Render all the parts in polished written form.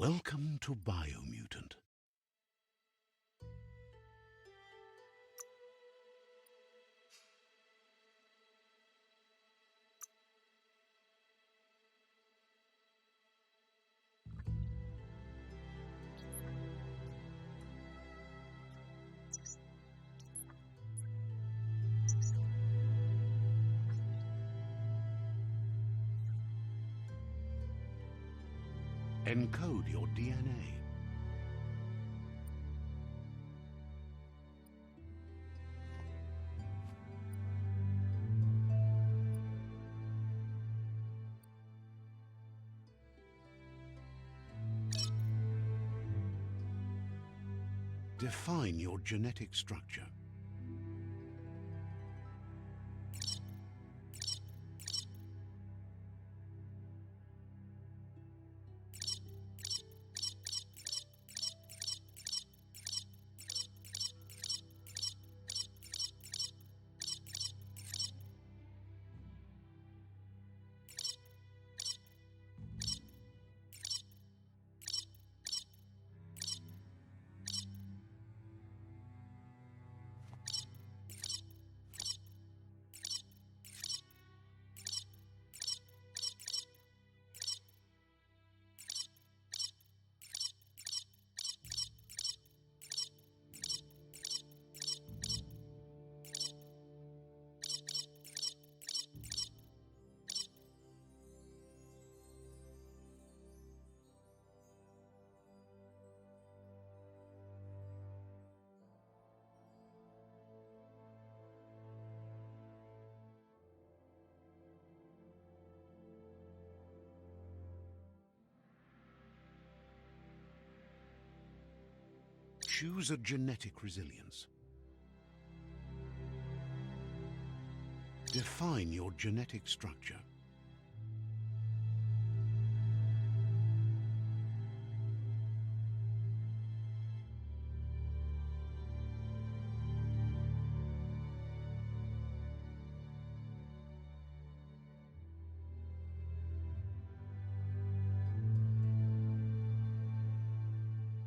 Welcome to Biomutant. Encode your DNA. Define your genetic structure. Choose a genetic resilience. Define your genetic structure.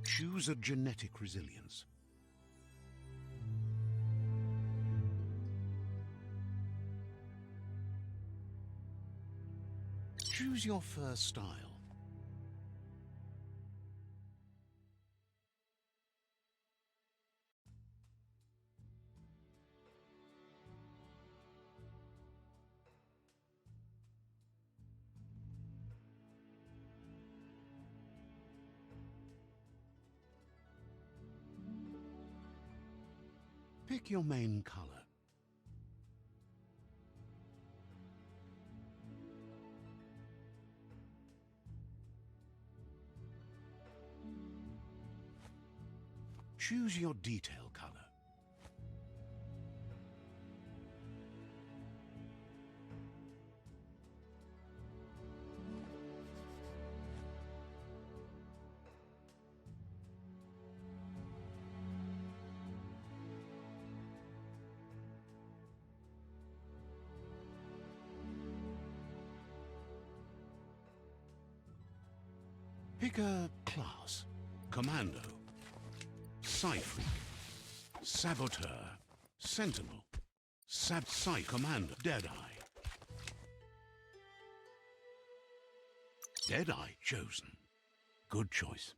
Choose a genetic resilience. Choose your fur style. Pick your main color. Choose your detail color. Pick a class. Commando, Psy-Freak, Saboteur, Sentinel, Psy Commander, Deadeye. Deadeye chosen. Good choice.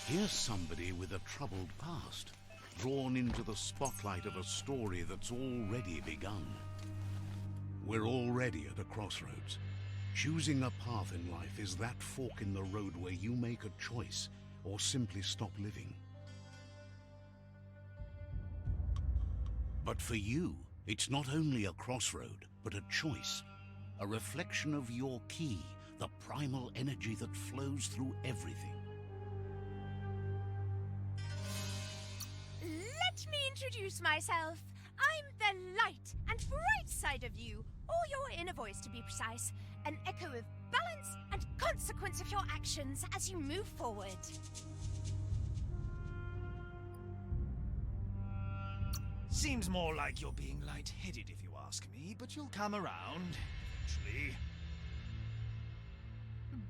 Here's somebody with a troubled past, drawn into the spotlight of a story that's already begun. We're already at a crossroads. Choosing a path in life is that fork in the road where you make a choice or simply stop living. But for you, it's not only a crossroad, but a choice. A reflection of your key, the primal energy that flows through everything. Let me introduce myself. I'm the light and bright side of you, or your inner voice to be precise. An echo of balance and consequence of your actions as you move forward. Seems more like you're being light-headed if you ask me, but you'll come around, eventually.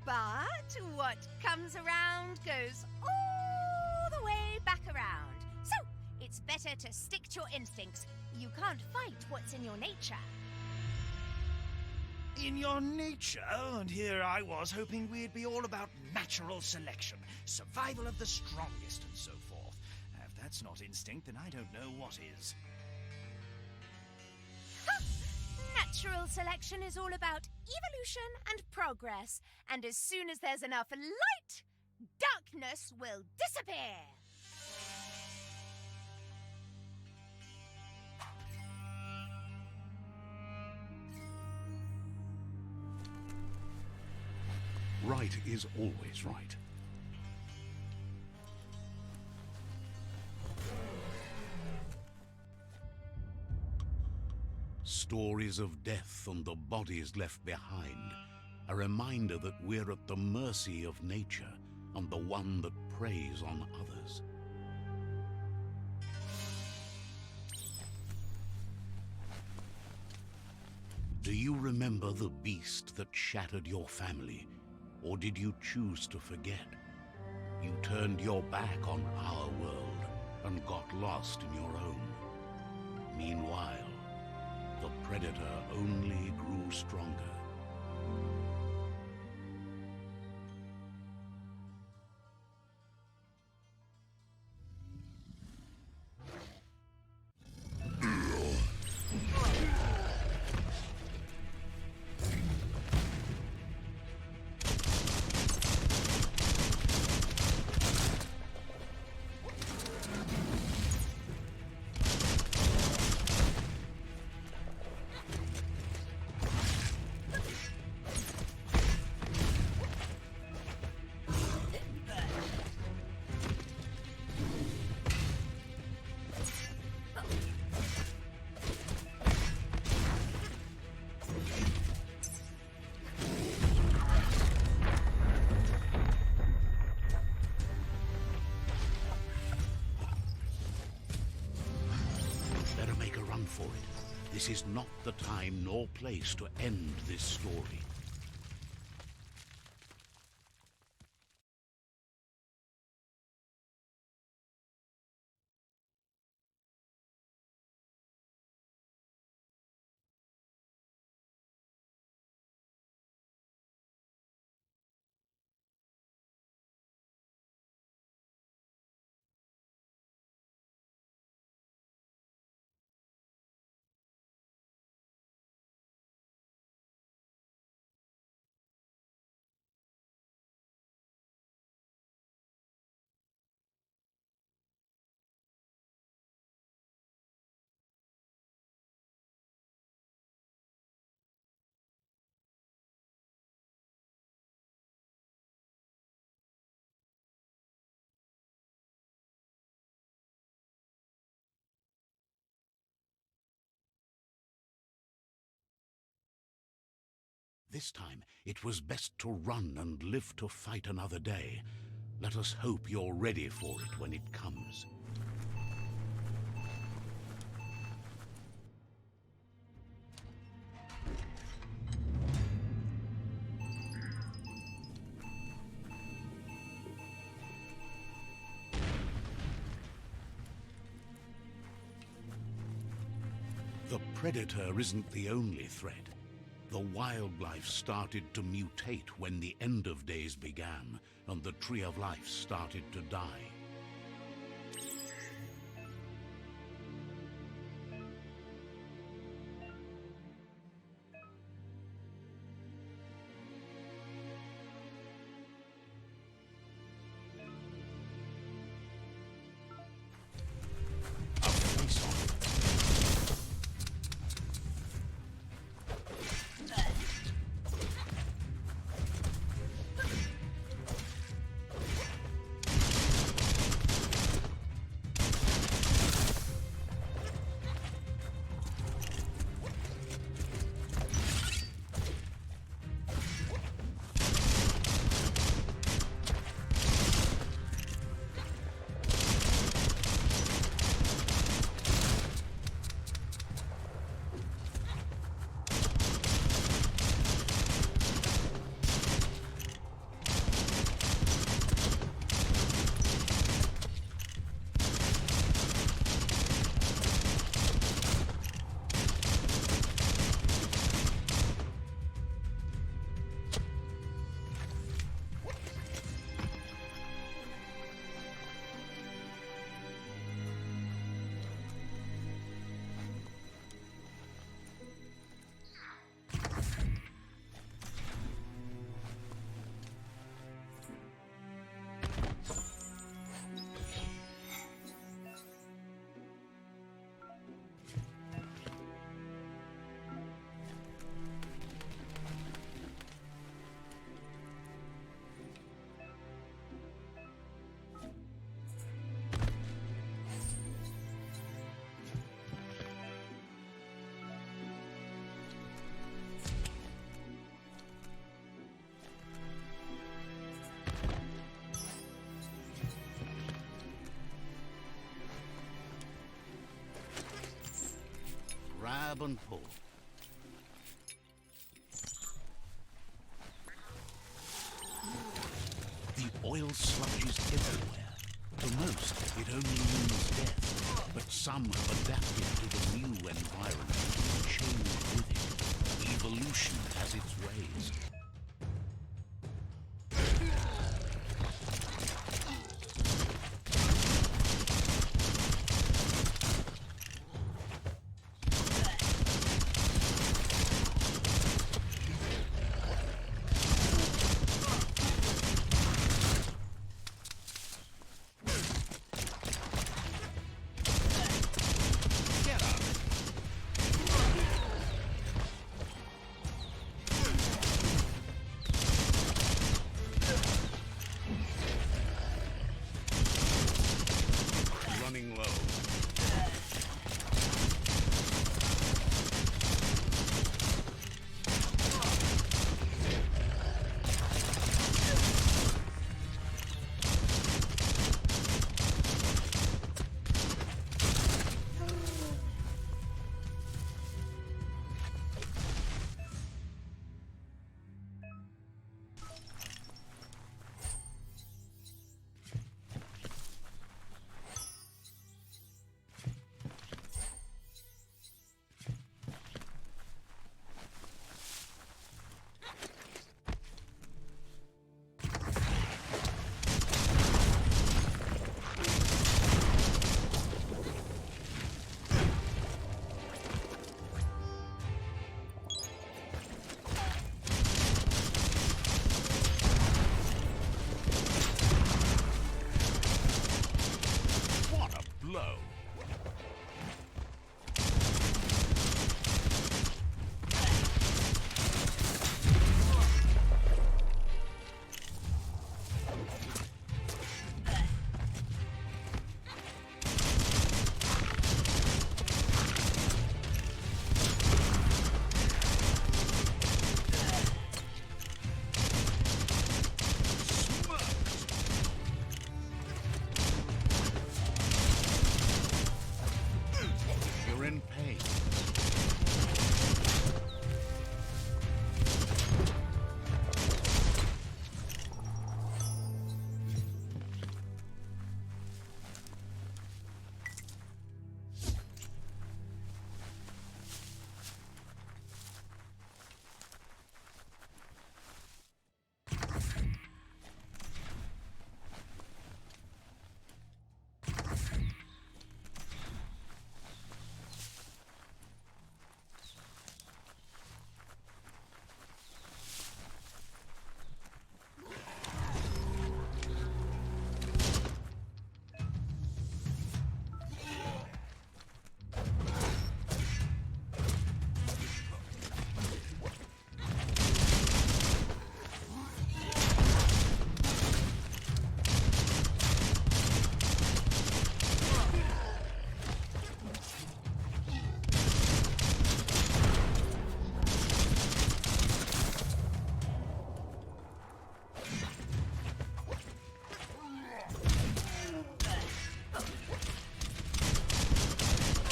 But what comes around goes all the way back around. So, it's better to stick to your instincts. You can't fight what's in your nature. In your nature? And here I was hoping we'd be all about natural selection, survival of the strongest and so forth. If that's not instinct, then I don't know what is. Natural selection is all about evolution and progress. And as soon as there's enough light, darkness will disappear. Right is always right. Stories of death and the bodies left behind, a reminder that we're at the mercy of nature and the one that preys on others. Do you remember the beast that shattered your family, or did you choose to forget? You turned your back on our world and got lost in your own. Meanwhile, the predator only grew stronger. For it. This is not the time nor place to end this story. This time, it was best to run and live to fight another day. Let us hope you're ready for it when it comes. The predator isn't the only threat. The wildlife started to mutate when the end of days began, and the tree of life started to die. grab and pull. The oil sludges everywhere. For most, it only means death, but some have adapted to the new environment and changed with it. Evolution has its ways. Running low. What a blow! You're in pain.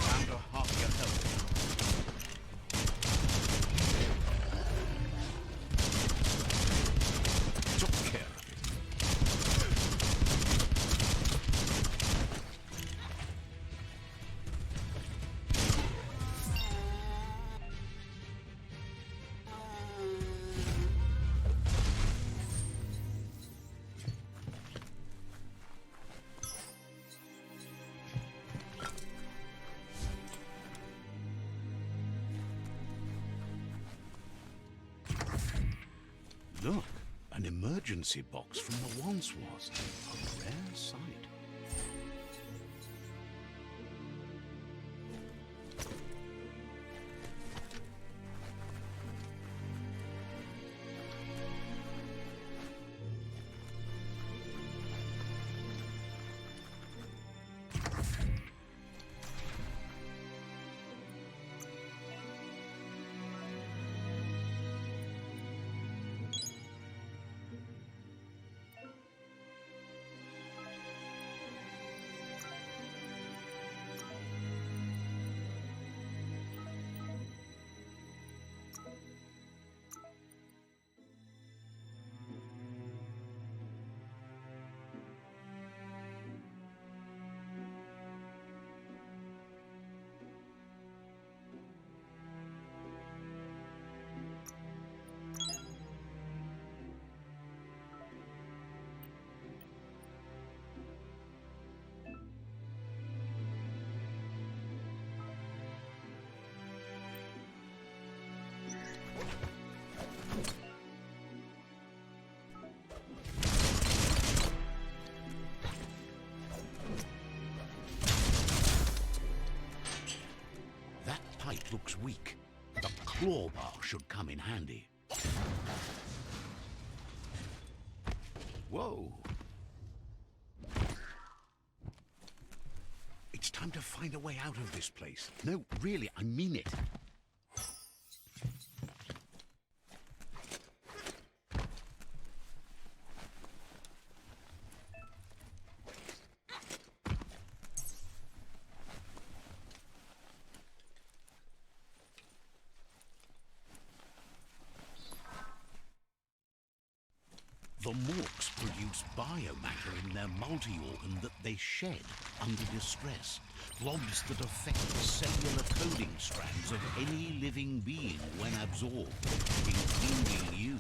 Down to half your health. Took care of it. Look, an emergency box from the once was. A rare sight. looks weak. The claw bar should come in handy. Whoa! It's time to find a way out of this place. No, really, I mean it. The Morks produce biomatter in their multi-organ that they shed under distress. Blobs that affect the cellular coding strands of any living being when absorbed, including you.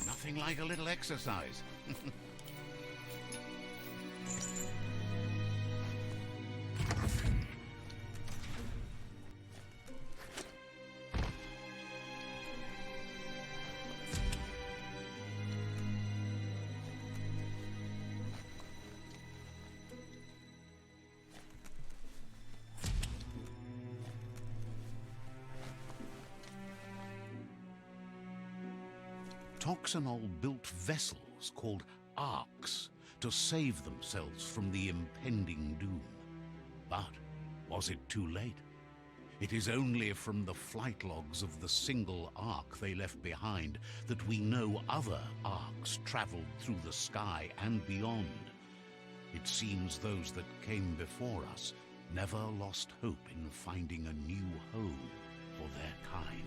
Nothing like a little exercise. Toxanol built vessels called arks to save themselves from the impending doom. But was it too late? It is only from the flight logs of the single ark they left behind that we know other arks traveled through the sky and beyond. It seems those that came before us never lost hope in finding a new home for their kind.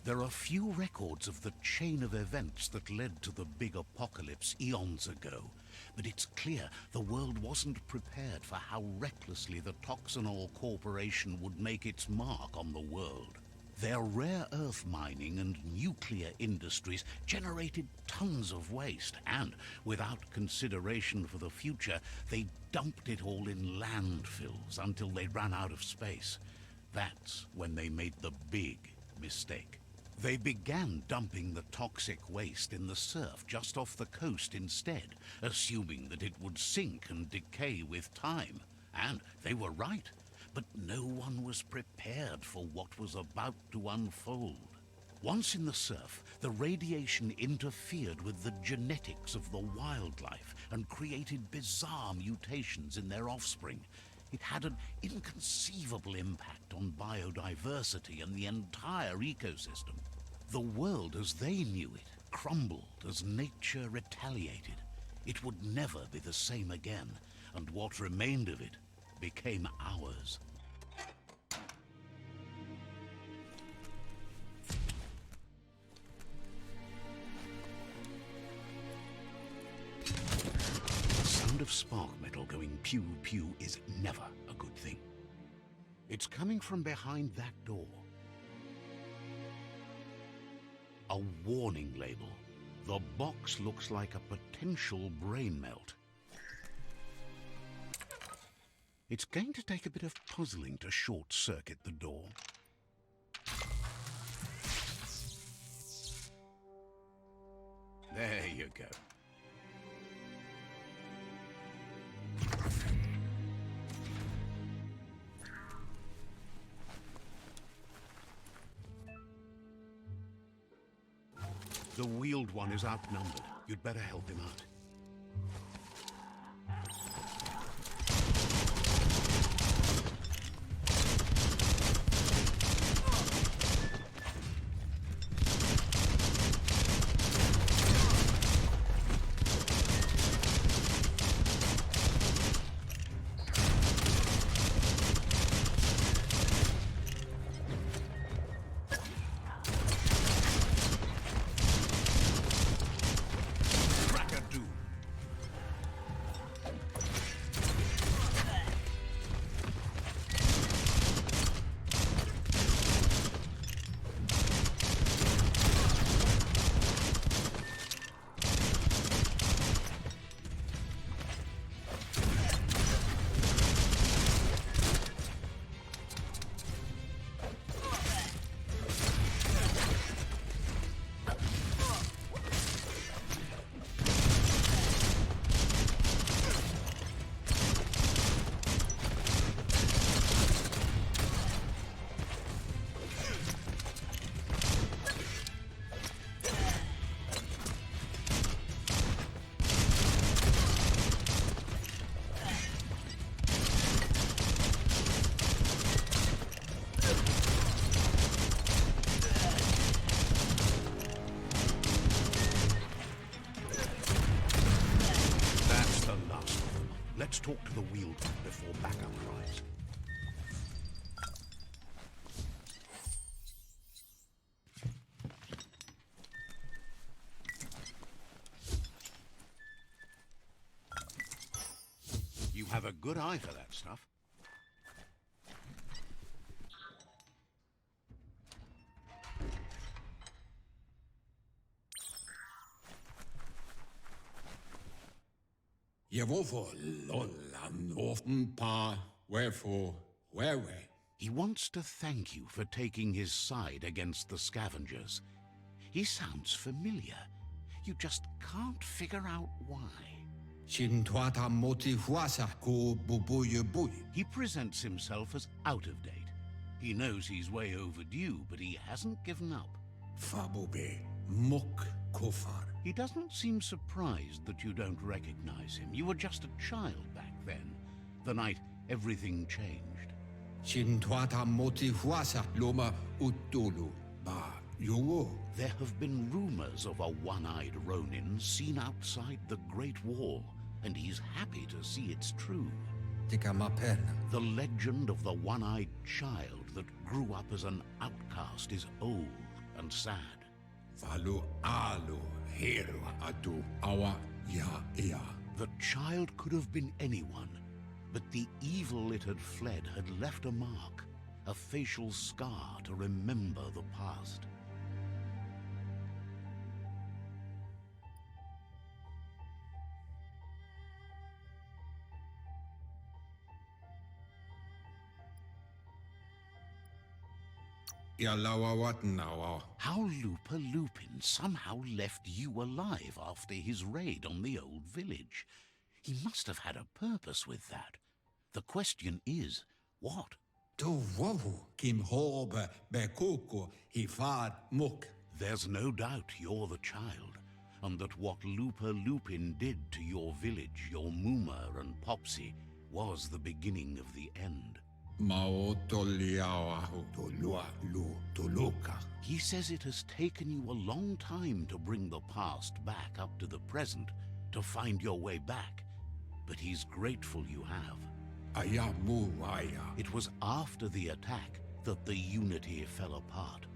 There are few records of the chain of events that led to the big apocalypse eons ago, but it's clear the world wasn't prepared for how recklessly the Toxanol Corporation would make its mark on the world. Their rare earth mining and nuclear industries generated tons of waste, and without consideration for the future, they dumped it all in landfills until they ran out of space. That's when they made the big mistake. They began dumping the toxic waste in the surf just off the coast instead, assuming that it would sink and decay with time. And they were right, but no one was prepared for what was about to unfold. Once in the surf, the radiation interfered with the genetics of the wildlife and created bizarre mutations in their offspring. It had an inconceivable impact on biodiversity and the entire ecosystem. The world as they knew it crumbled as nature retaliated. It would never be the same again, and what remained of it became ours. The sound of spark metal going pew-pew is never a good thing. It's coming from behind that door. A warning label. The box looks like a potential brain melt. It's going to take a bit of puzzling to short-circuit the door. There you go. The wheeled one is outnumbered. You'd better help him out. Let's talk to the wheeled one before backup arrives. You have a good eye for that stuff. He wants to thank you for taking his side against the scavengers. He sounds familiar. You just can't figure out why. He presents himself as out of date. He knows he's way overdue, but he hasn't given up. He doesn't seem surprised that you don't recognize him. You were just a child back then, the night everything changed. There have been rumors of a one-eyed Ronin seen outside the Great Wall, and he's happy to see it's true. The legend of the one-eyed child that grew up as an outcast is old and sad. The child could have been anyone, but the evil it had fled had left a mark, a facial scar to remember the past. How Lupa Lupin somehow left you alive after his raid on the old village. He must have had a purpose with that. The question is, what? There's no doubt you're the child, and that what Lupa Lupin did to your village, your Muma and Popsy, was the beginning of the end. He says it has taken you a long time to bring the past back up to the present, to find your way back, but he's grateful you have. It was after the attack that the unity fell apart.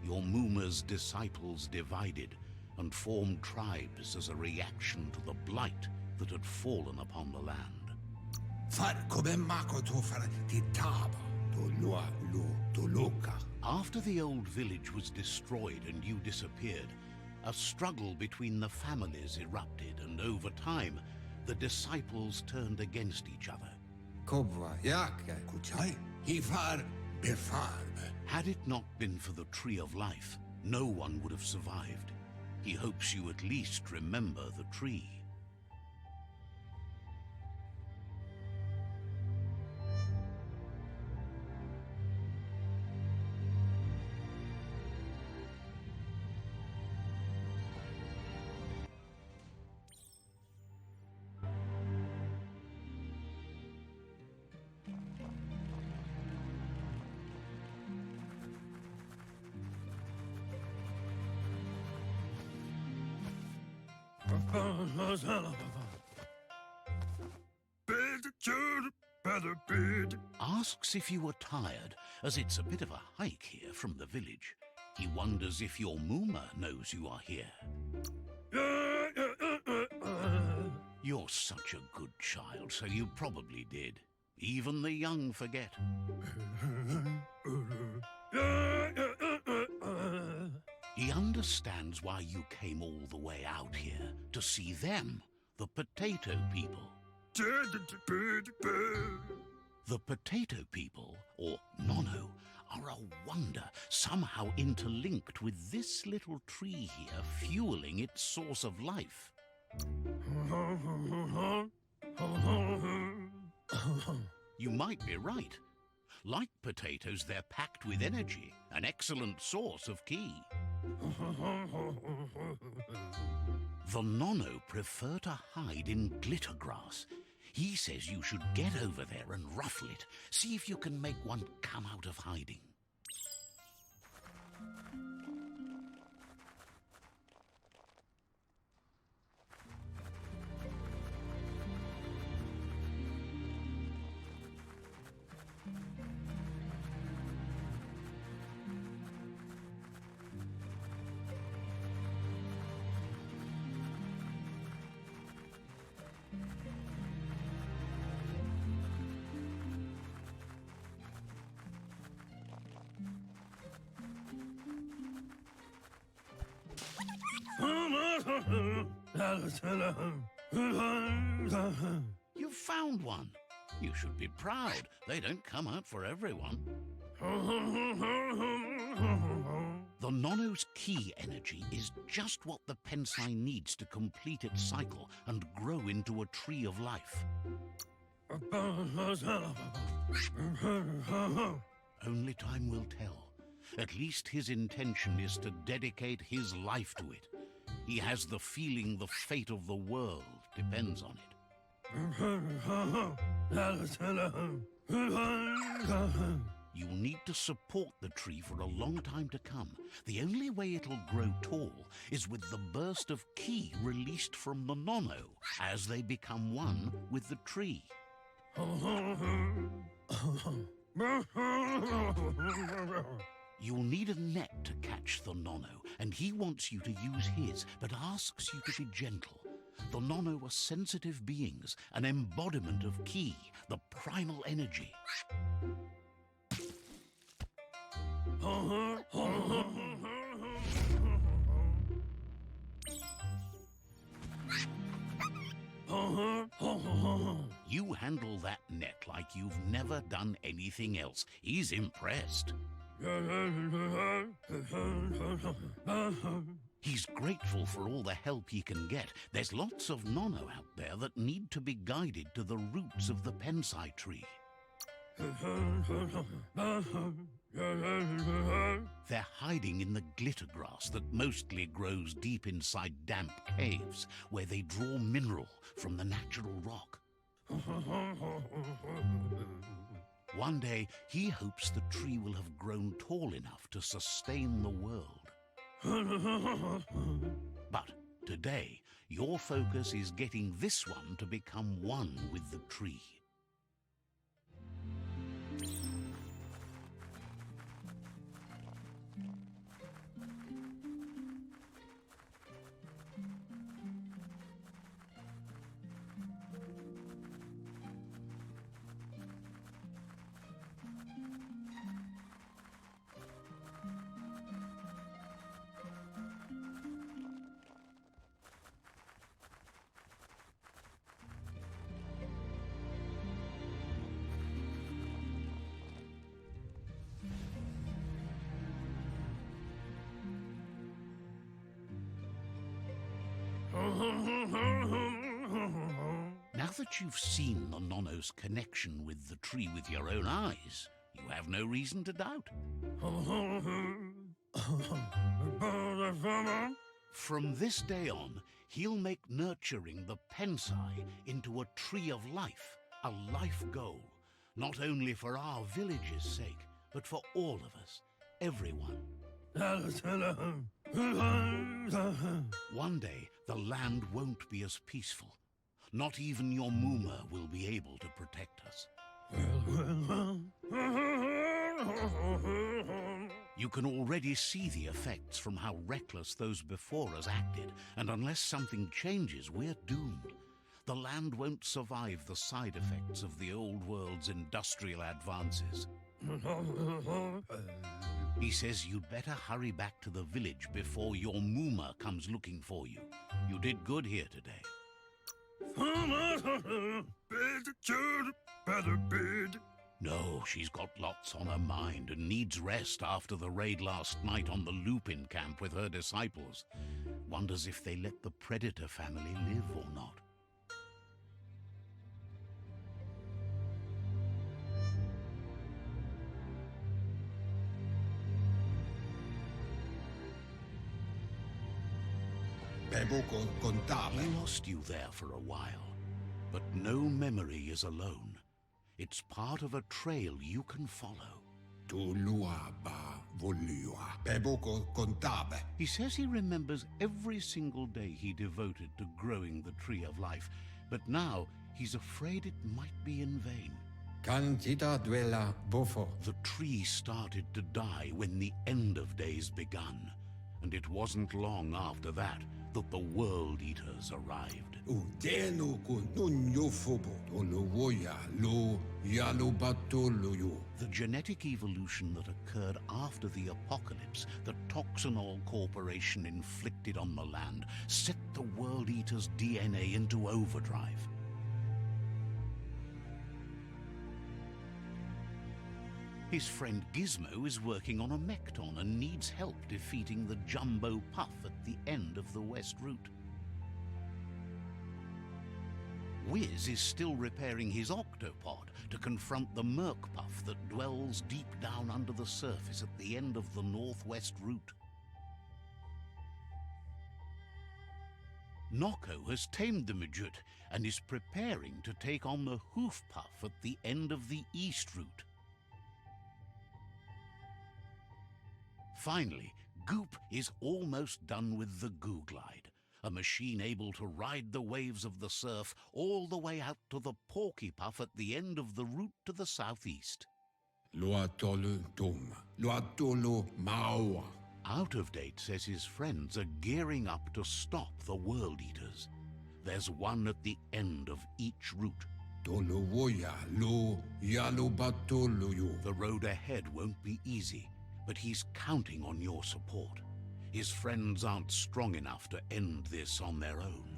Your Muma's disciples divided and formed tribes as a reaction to the blight that had fallen upon the land. After the old village was destroyed and you disappeared, a struggle between the families erupted, and over time, the disciples turned against each other. Had it not been for the Tree of Life, no one would have survived. He hopes you at least remember the tree. Asks if you are tired, as it's a bit of a hike here from the village. He wonders if your Muma knows you are here. You're such a good child, so you probably did. Even the young forget. He understands why you came all the way out here, to see them, the potato people. The potato people, or Nono, are a wonder, somehow interlinked with this little tree here, fueling its source of life. You might be right. Like potatoes, they're packed with energy, an excellent source of ki. The Nono prefer to hide in glitter grass. He says you should get over there and ruffle it. See if you can make one come out of hiding. You found one. You should be proud. They don't come out for everyone. The Nono's ki energy is just what the Pensai needs to complete its cycle and grow into a tree of life. Only time will tell. At least his intention is to dedicate his life to it. He has the feeling the fate of the world depends on it. You'll need to support the tree for a long time to come. The only way it'll grow tall is with the burst of ki released from the Nono as they become one with the tree. You'll need a net to catch the Nono, and he wants you to use his, but asks you to be gentle. The Nono are sensitive beings, an embodiment of ki, the primal energy. You handle that net like you've never done anything else. He's impressed. He's grateful for all the help he can get. There's lots of Nono out there that need to be guided to the roots of the Pensai tree. They're hiding in the glitter grass that mostly grows deep inside damp caves, where they draw mineral from the natural rock. One day, he hopes the tree will have grown tall enough to sustain the world. But today, your focus is getting this one to become one with the tree. Now that you've seen the Nono's connection with the tree with your own eyes, you have no reason to doubt. From this day on, he'll make nurturing the Pensai into a tree of life, a life goal, not only for our village's sake, but for all of us, everyone. One day, the land won't be as peaceful. Not even your Muma will be able to protect us. You can already see the effects from how reckless those before us acted, and unless something changes, we're doomed. The land won't survive the side effects of the old world's industrial advances. He says you'd better hurry back to the village before your Muma comes looking for you. You did good here today. No, she's got lots on her mind and needs rest after the raid last night on the Lupin camp with her disciples. Wonders if they let the Predator family live or not. He lost you there for a while, but no memory is alone. It's part of a trail you can follow. He says he remembers every single day he devoted to growing the Tree of Life, but now he's afraid it might be in vain. The tree started to die when the end of days begun, and it wasn't long after that that the World Eaters arrived. The genetic evolution that occurred after the apocalypse that Toxanol Corporation inflicted on the land set the World Eaters' DNA into overdrive. His friend Gizmo is working on a Mekton and needs help defeating the Jumbo Puff at the end of the West Route. Wiz is still repairing his Octopod to confront the Merc Puff that dwells deep down under the surface at the end of the Northwest Route. Nocco has tamed the Midget and is preparing to take on the Hoof Puff at the end of the East Route. Finally, Goop is almost done with the Googlide, a machine able to ride the waves of the surf all the way out to the Porky Puff at the end of the route to the southeast. Out of Date says his friends are gearing up to stop the World Eaters. There's one at the end of each route. The road ahead won't be easy, but he's counting on your support. His friends aren't strong enough to end this on their own.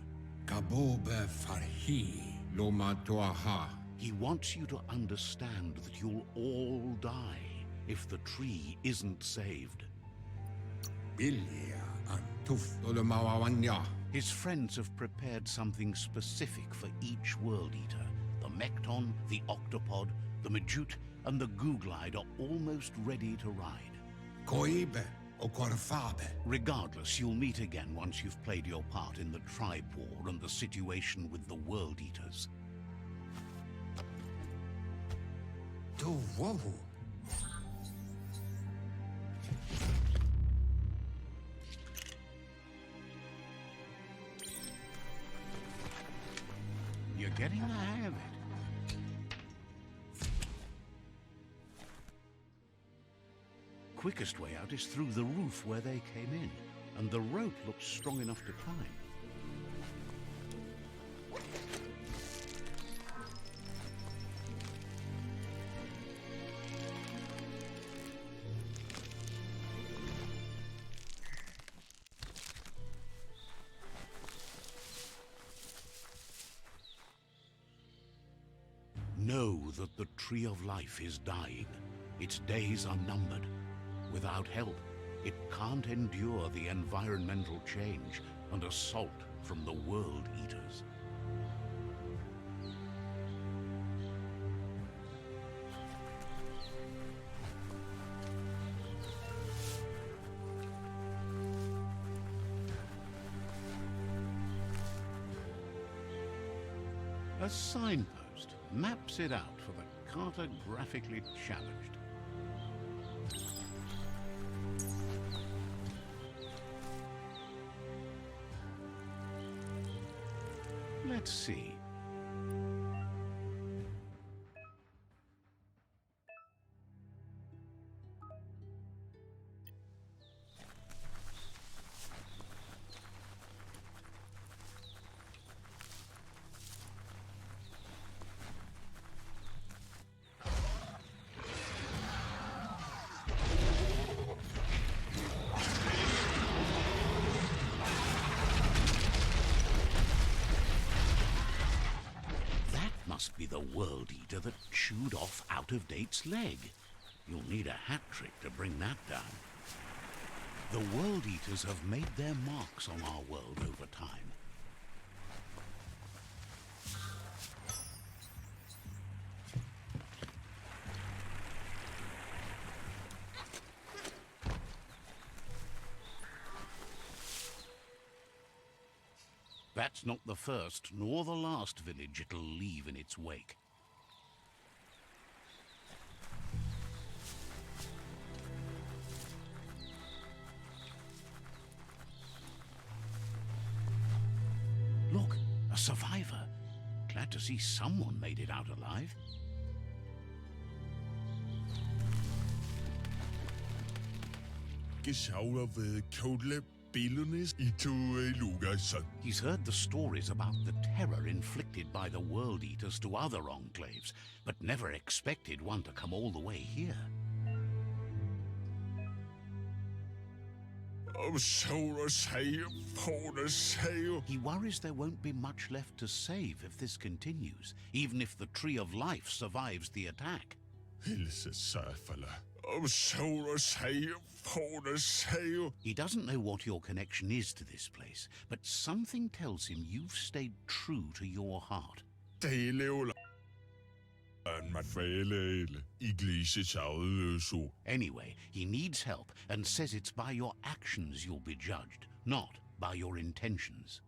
He wants you to understand that you'll all die if the tree isn't saved. His friends have prepared something specific for each World Eater. The Mekton, the Octopod, the Majute, and the Googlide are almost ready to ride. Regardless, you'll meet again once you've played your part in the tribe war and the situation with the World Eaters. Do wohu. You're getting the hang of it. Quickest way out is through the roof where they came in, and the rope looks strong enough to climb. Know that the Tree of Life is dying. Its days are numbered. Without help, it can't endure the environmental change and assault from the World Eaters. A signpost maps it out for the cartographically challenged. Let's see. Must be the World Eater that chewed off Out-of-Date's leg. You'll need a hat trick to bring that down. The World Eaters have made their marks on our world over time. That's not the first nor the last village it'll leave in its wake. Look, a survivor. Glad to see someone made it out alive. He's heard the stories about the terror inflicted by the World Eaters to other enclaves, but never expected one to come all the way here. He worries there won't be much left to save if this continues, even if the Tree of Life survives the attack. He doesn't know what your connection is to this place, but something tells him you've stayed true to your heart. Anyway, he needs help and says it's by your actions you'll be judged, not by your intentions.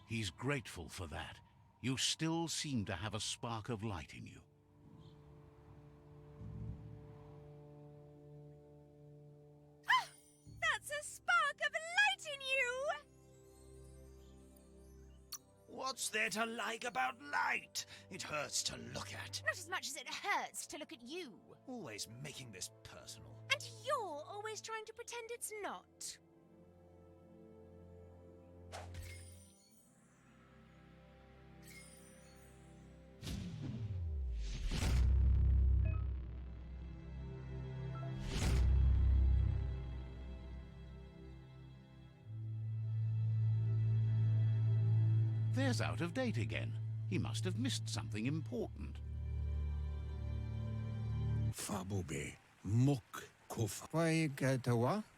He's grateful for that. You still seem to have a spark of light in you. Ah! That's a spark of light in you! What's there to like about light? It hurts to look at. Not as much as it hurts to look at you. Always making this personal. And you're always trying to pretend it's not. There's Out of Date again. He must have missed something important.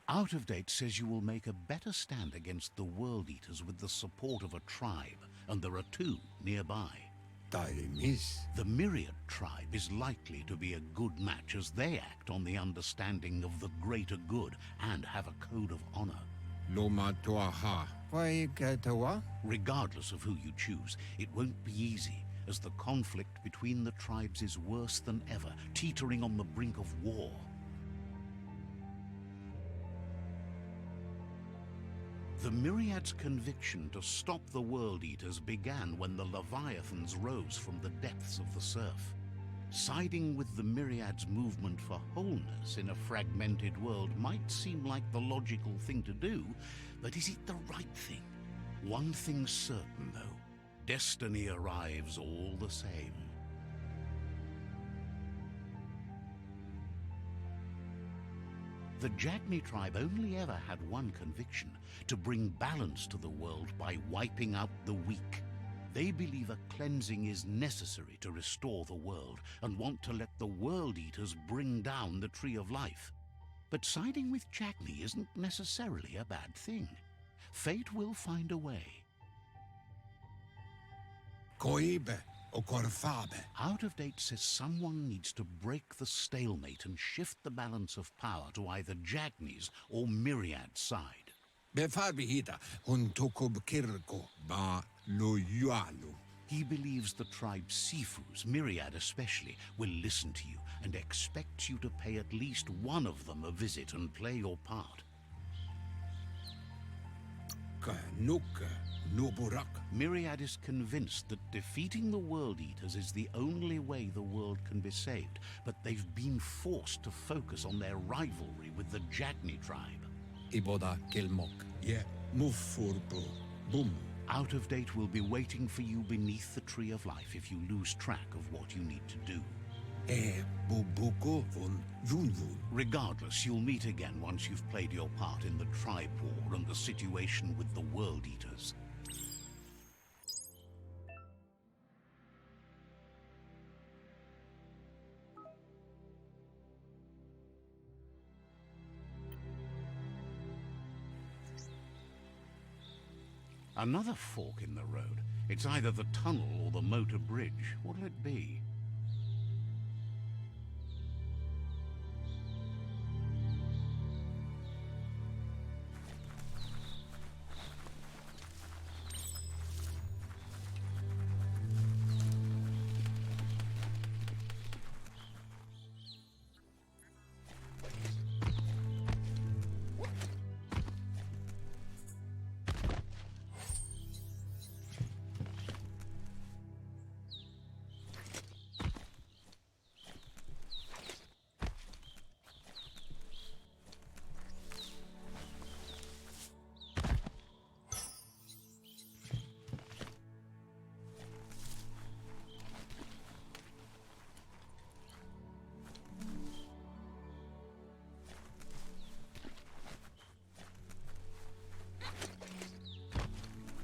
Out of Date says you will make a better stand against the World Eaters with the support of a tribe, and there are two nearby. The Myriad tribe is likely to be a good match as they act on the understanding of the greater good and have a code of honor. Regardless of who you choose, it won't be easy, as the conflict between the tribes is worse than ever, teetering on the brink of war. The Myriad's conviction to stop the World Eaters began when the Leviathans rose from the depths of the surf. Siding with the Myriad's movement for wholeness in a fragmented world might seem like the logical thing to do, but is it the right thing? One thing's certain, though. Destiny arrives all the same. The Jagni tribe only ever had one conviction: to bring balance to the world by wiping out the weak. They believe a cleansing is necessary to restore the world, and want to let the World Eaters bring down the Tree of Life. But siding with Jagni isn't necessarily a bad thing. Fate will find a way. Out of Date says someone needs to break the stalemate and shift the balance of power to either Jagni's or Myriad's side. He believes the tribe Sifus, Myriad especially, will listen to you and expects you to pay at least one of them a visit and play your part. Myriad is convinced that defeating the World Eaters is the only way the world can be saved, but they've been forced to focus on their rivalry with the Jagni tribe. Out of Date will be waiting for you beneath the Tree of Life if you lose track of what you need to do. Regardless, you'll meet again once you've played your part in the tribe war and the situation with the World Eaters. Another fork in the road. It's either the tunnel or the motor bridge. What'll it be?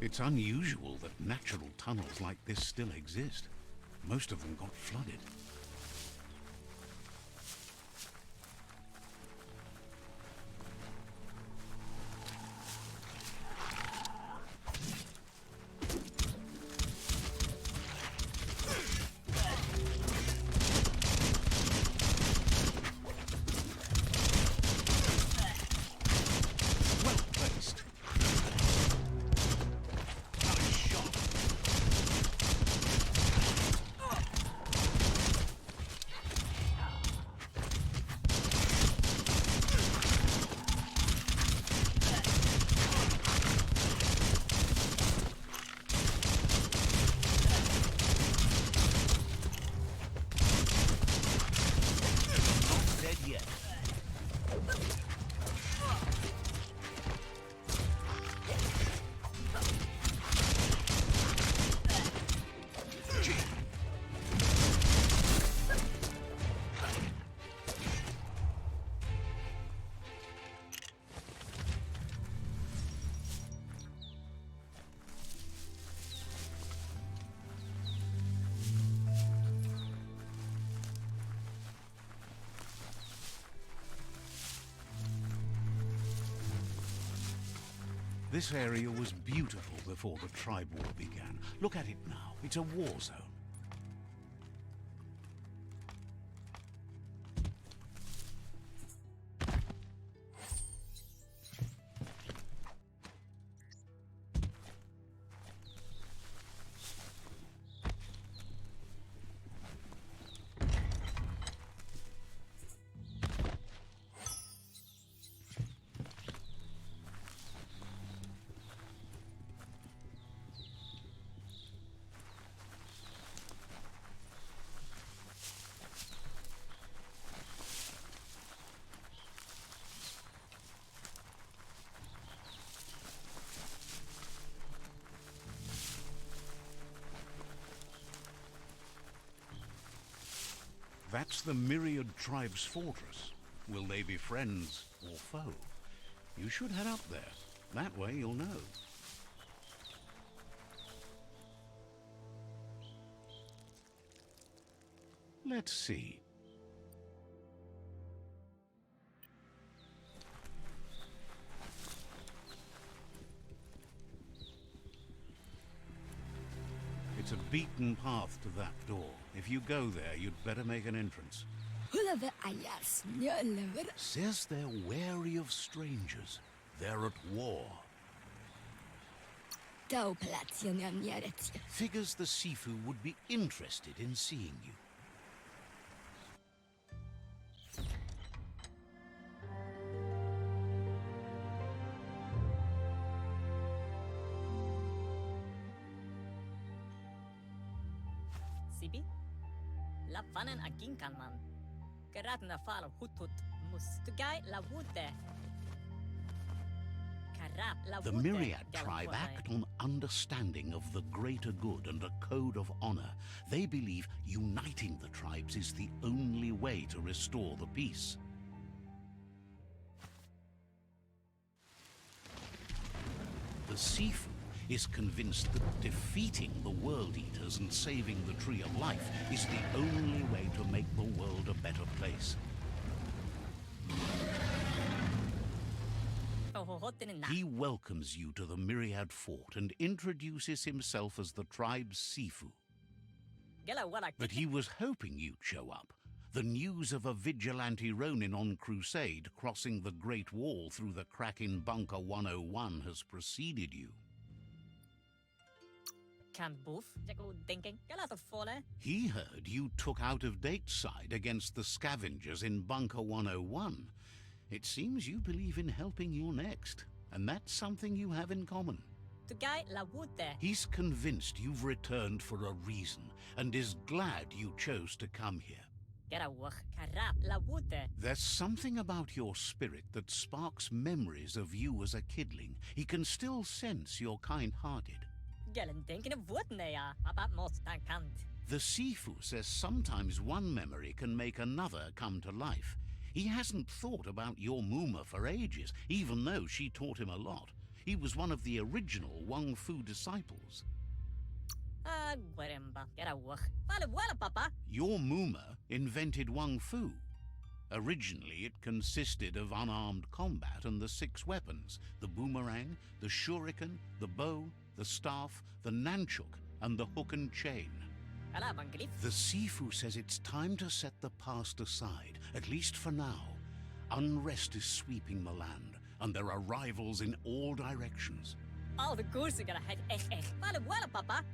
It's unusual that natural tunnels like this still exist. Most of them got flooded. This area was beautiful before the tribe war began. Look at it now. It's a war zone. That's the Myriad Tribe's fortress. Will they be friends or foe? You should head up there. That way you'll know. Let's see. It's a beaten path to that door. If you go there, you'd better make an entrance. Says they're wary of strangers. They're at war. Figures the Sifu would be interested in seeing you. Sibi? Lafanen aginkanman. Geratna fal hutut mus. Tugai la wute. The Myriad tribe act on understanding of the greater good and a code of honor. They believe uniting the tribes is the only way to restore the peace. The Sifu is convinced that defeating the World Eaters and saving the Tree of Life is the only way to make the world a better place. He welcomes you to the Myriad Fort and introduces himself as the tribe's Sifu. But he was hoping you'd show up. The news of a vigilante Ronin on crusade crossing the Great Wall through the crack in Bunker 101 has preceded you. He heard you took out-of-date side against the scavengers in Bunker 101. It seems you believe in helping your next, and that's something you have in common. He's convinced you've returned for a reason, and is glad you chose to come here. There's something about your spirit that sparks memories of you as a kidling. He can still sense you're kind-hearted. The Sifu says sometimes one memory can make another come to life. He hasn't thought about your Muma for ages, even though she taught him a lot. He was one of the original Wang Fu disciples. Your Muma invented Wang Fu. Originally, it consisted of unarmed combat and the 6 weapons: the boomerang, the shuriken, the bow, the staff, the nunchuk, and the hook and chain. The Sifu says it's time to set the past aside, at least for now. Unrest is sweeping the land, and there are rivals in all directions.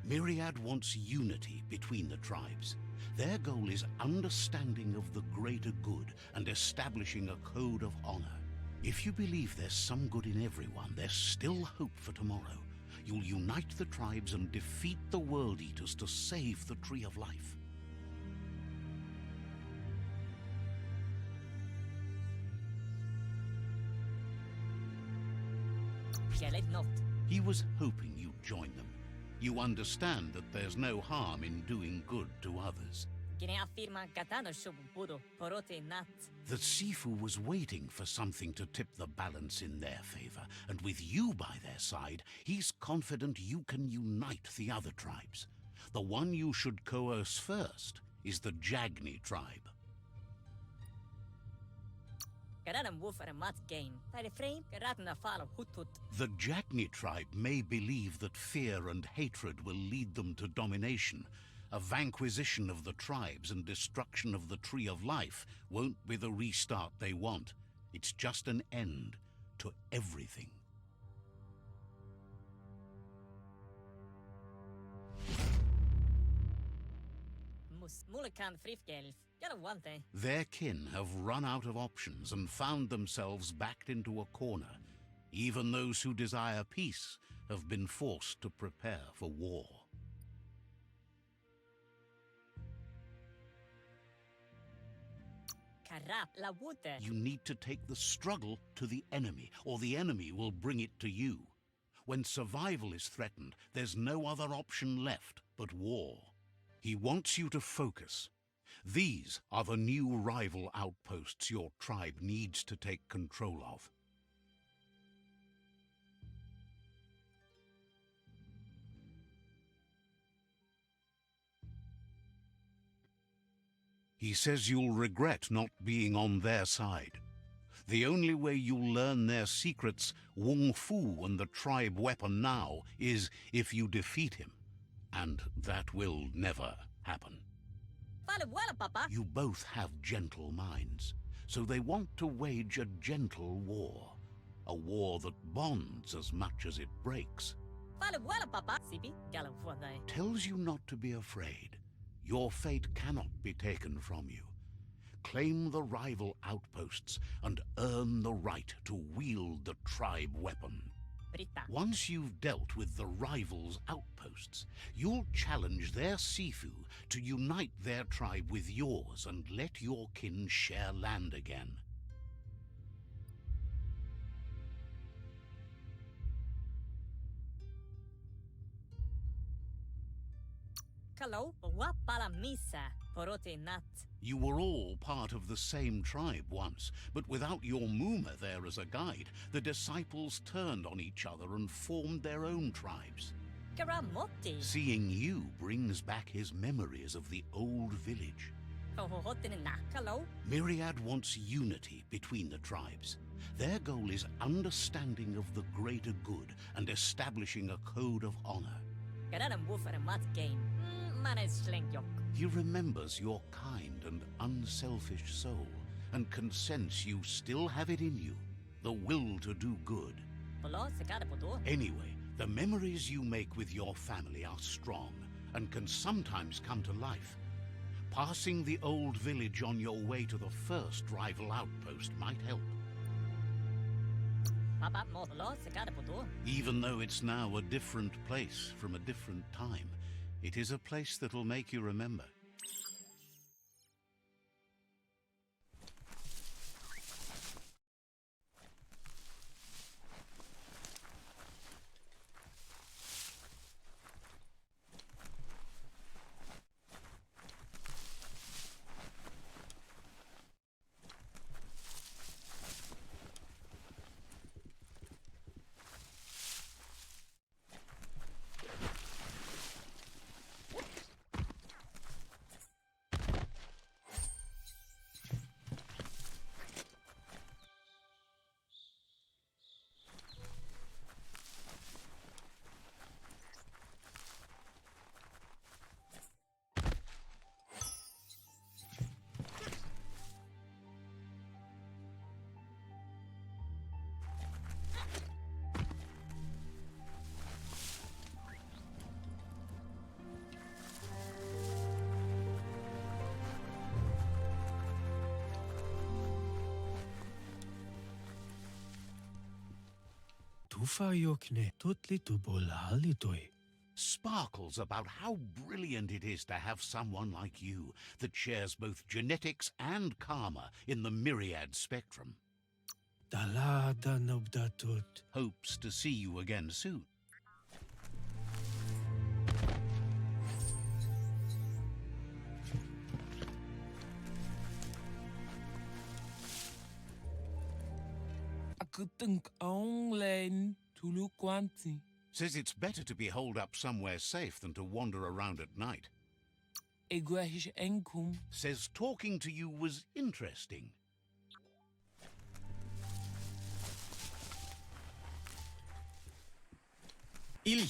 Myriad wants unity between the tribes. Their goal is understanding of the greater good and establishing a code of honor. If you believe there's some good in everyone, there's still hope for tomorrow. You'll unite the tribes and defeat the World Eaters to save the Tree of Life. He was hoping you'd join them. You understand that there's no harm in doing good to others. The Sifu was waiting for something to tip the balance in their favor, and with you by their side, he's confident you can unite the other tribes. The one you should coerce first is the Jagni tribe. The Jagni tribe may believe that fear and hatred will lead them to domination. A vanquisition of the tribes and destruction of the Tree of Life won't be the restart they want. It's just an end to everything. Their kin have run out of options and found themselves backed into a corner. Even those who desire peace have been forced to prepare for war. You need to take the struggle to the enemy, or the enemy will bring it to you. When survival is threatened, there's no other option left but war. He wants you to focus. These are the new rival outposts your tribe needs to take control of. He says you'll regret not being on their side. The only way you'll learn their secrets, Wung Fu and the tribe weapon now, is if you defeat him. And that will never happen. Papa. You both have gentle minds, so they want to wage a gentle war. A war that bonds as much as it breaks. Papa. Tells you not to be afraid. Your fate cannot be taken from you. Claim the rival outposts and earn the right to wield the tribe weapon. Once you've dealt with the rivals' outposts, you'll challenge their Sifu to unite their tribe with yours and let your kin share land again. You were all part of the same tribe once, but without your Muma there as a guide, the disciples turned on each other and formed their own tribes. Seeing you brings back his memories of the old village. Myriad wants unity between the tribes. Their goal is understanding of the greater good and establishing a code of honor. He remembers your kind and unselfish soul and can sense you still have it in you, the will to do good. Anyway, the memories you make with your family are strong and can sometimes come to life. Passing the old village on your way to the first rival outpost might help. Even though it's now a different place from a different time, it is a place that'll make you remember. Sparkles about how brilliant it is to have someone like you that shares both genetics and karma in the myriad spectrum. Hopes to see you again soon. Says it's better to be holed up somewhere safe than to wander around at night. Says talking to you was interesting. Even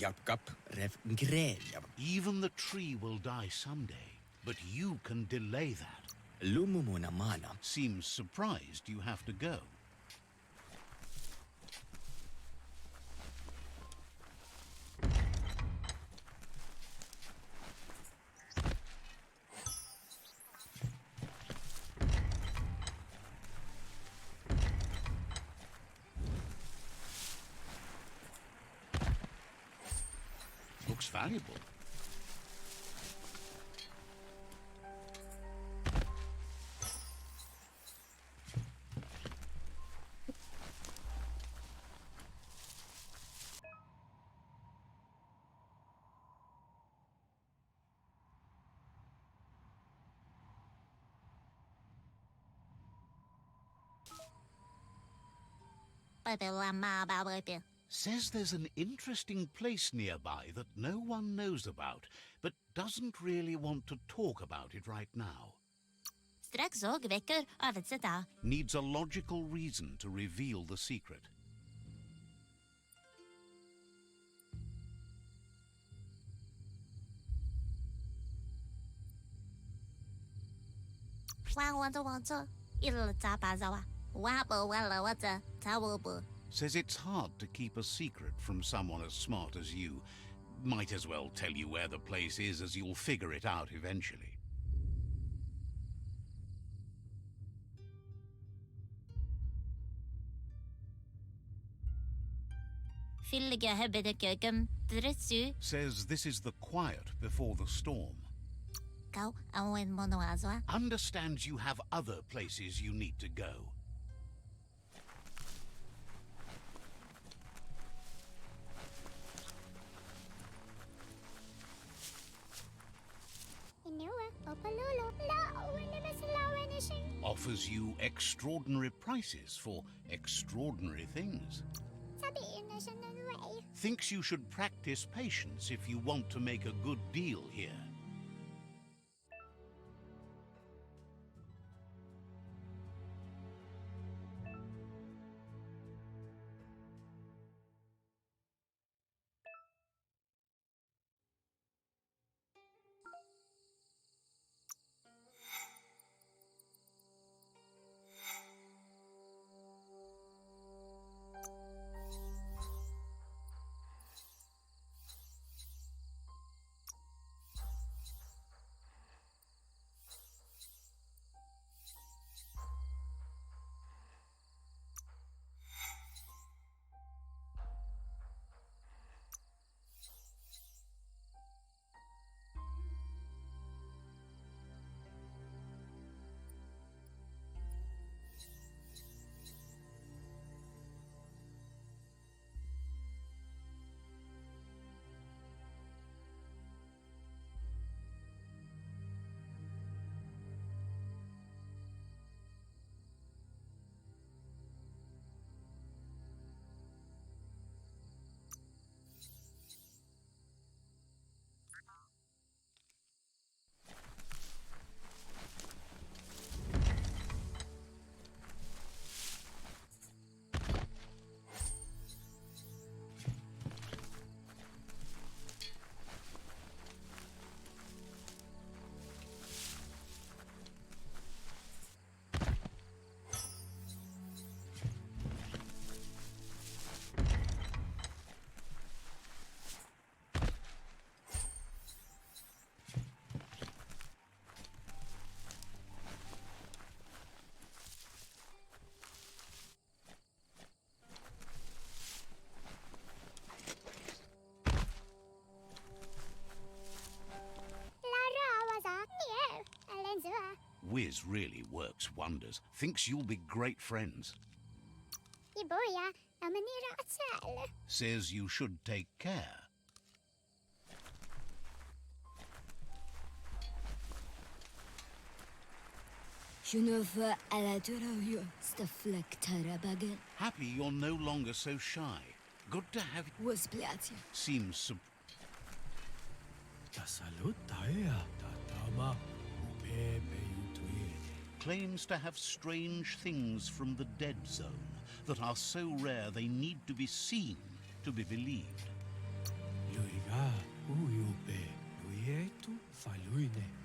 the tree will die someday, but you can delay that. Seems surprised you have to go. Looks valuable. Says there's an interesting place nearby that no one knows about, but doesn't really want to talk about it right now. Straks òg vekker avetseta. Needs a logical reason to reveal the secret. Says it's hard to keep a secret from someone as smart as you. Might as well tell you where the place is, as you'll figure it out eventually. Says this is the quiet before the storm. Understands you have other places you need to go. Offers you extraordinary prices for extraordinary things. Thinks you should practice patience if you want to make a good deal here. Wiz really works wonders. Thinks you'll be great friends. Says you should take care. Happy you're no longer so shy. Good to have you. Seems claims to have strange things from the dead zone that are so rare they need to be seen to be believed.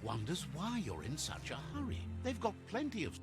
Wonders why you're in such a hurry. They've got plenty of...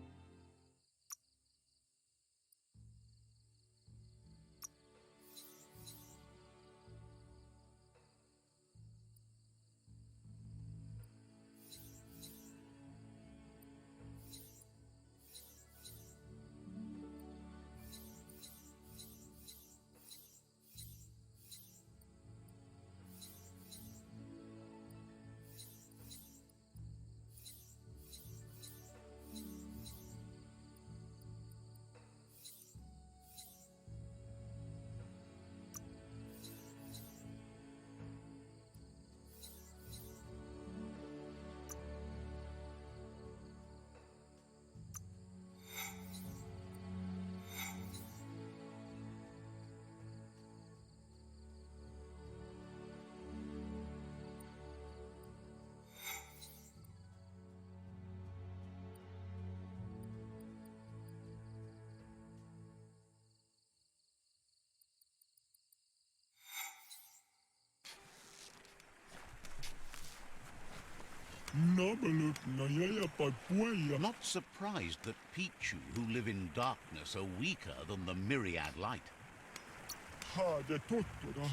Not surprised that Pichu, who live in darkness, are weaker than the myriad light.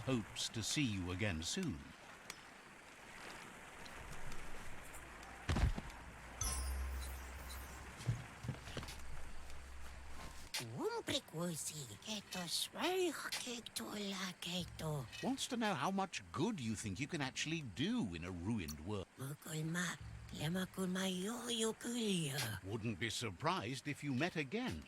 Hopes to see you again soon. Wants to know how much good you think you can actually do in a ruined world. Wouldn't be surprised if you met again.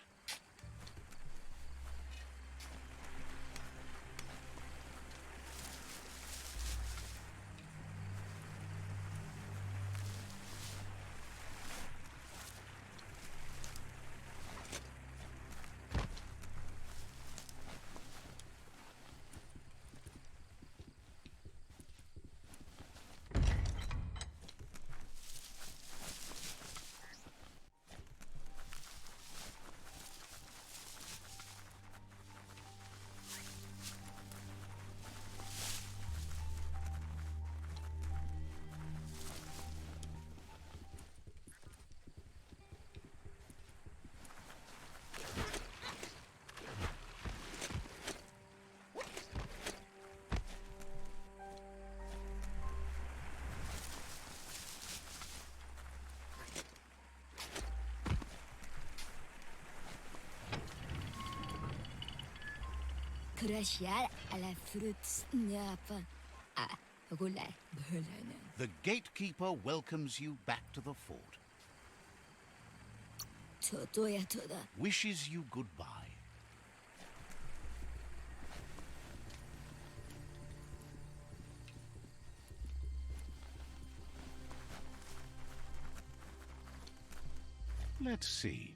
The gatekeeper welcomes you back to the fort. Wishes you goodbye. Let's see.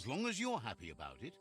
As long as you're happy about it.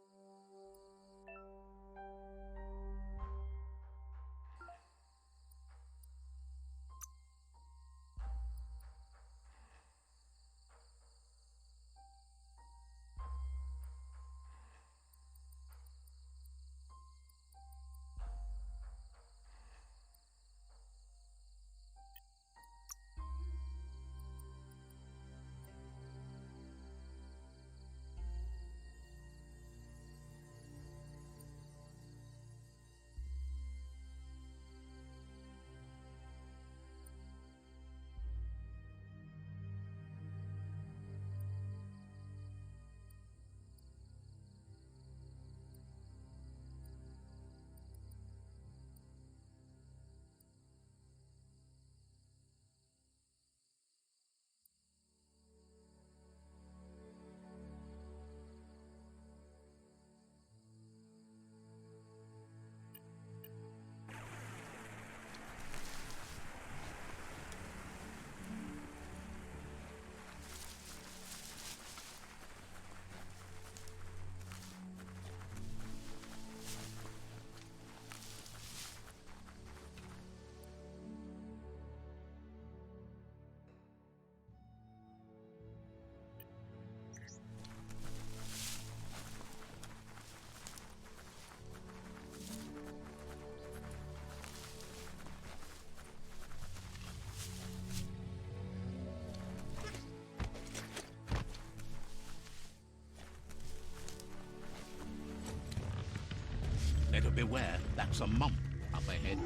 Better beware, that's a mump up ahead.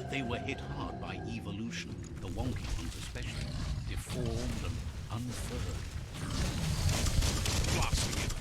They were hit hard by evolution, the wonky ones especially, deformed and unfurred. Blasting it.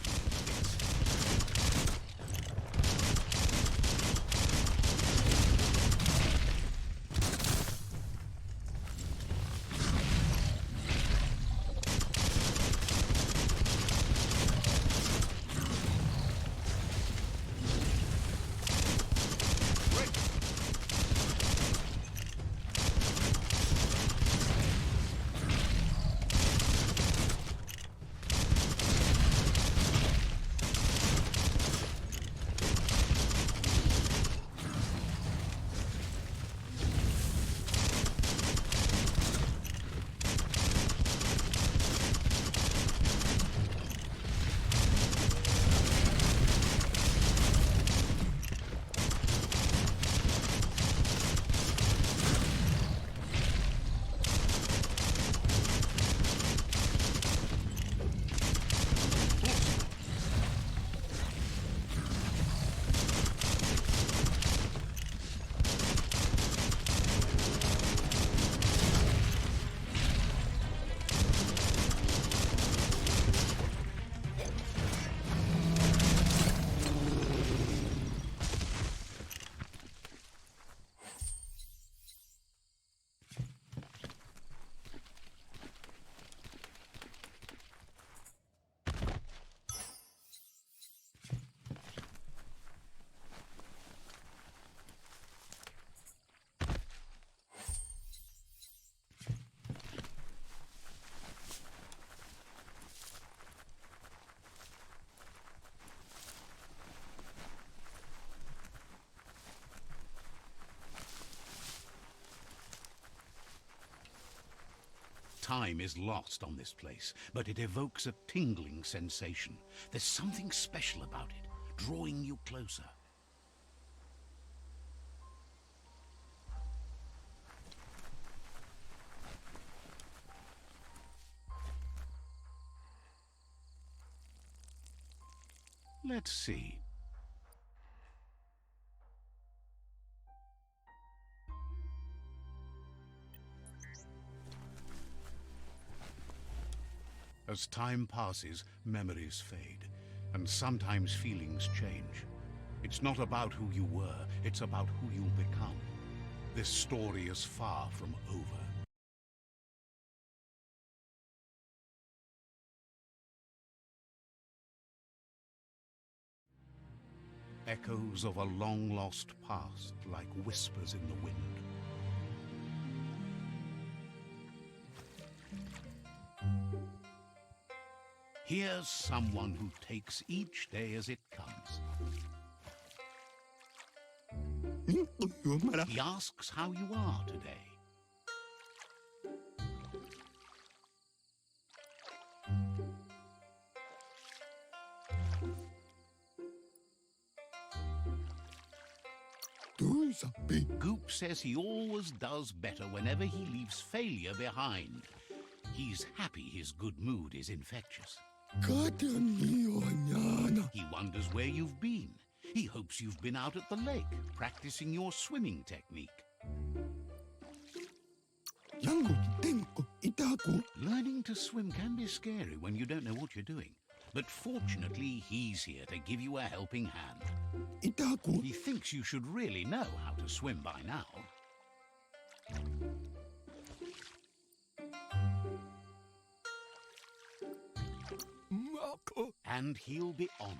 Time is lost on this place, but it evokes a tingling sensation. There's something special about it, drawing you closer. Let's see. As time passes, memories fade, and sometimes feelings change. It's not about who you were, it's about who you'll become. This story is far from over. Echoes of a long-lost past, like whispers in the wind. Here's someone who takes each day as it comes. He asks how you are today. Goop says he always does better whenever he leaves failure behind. He's happy his good mood is infectious. He wonders where you've been. He hopes you've been out at the lake, practicing your swimming technique. Learning to swim can be scary when you don't know what you're doing. But fortunately, he's here to give you a helping hand. He thinks you should really know how to swim by now. And he'll be honored.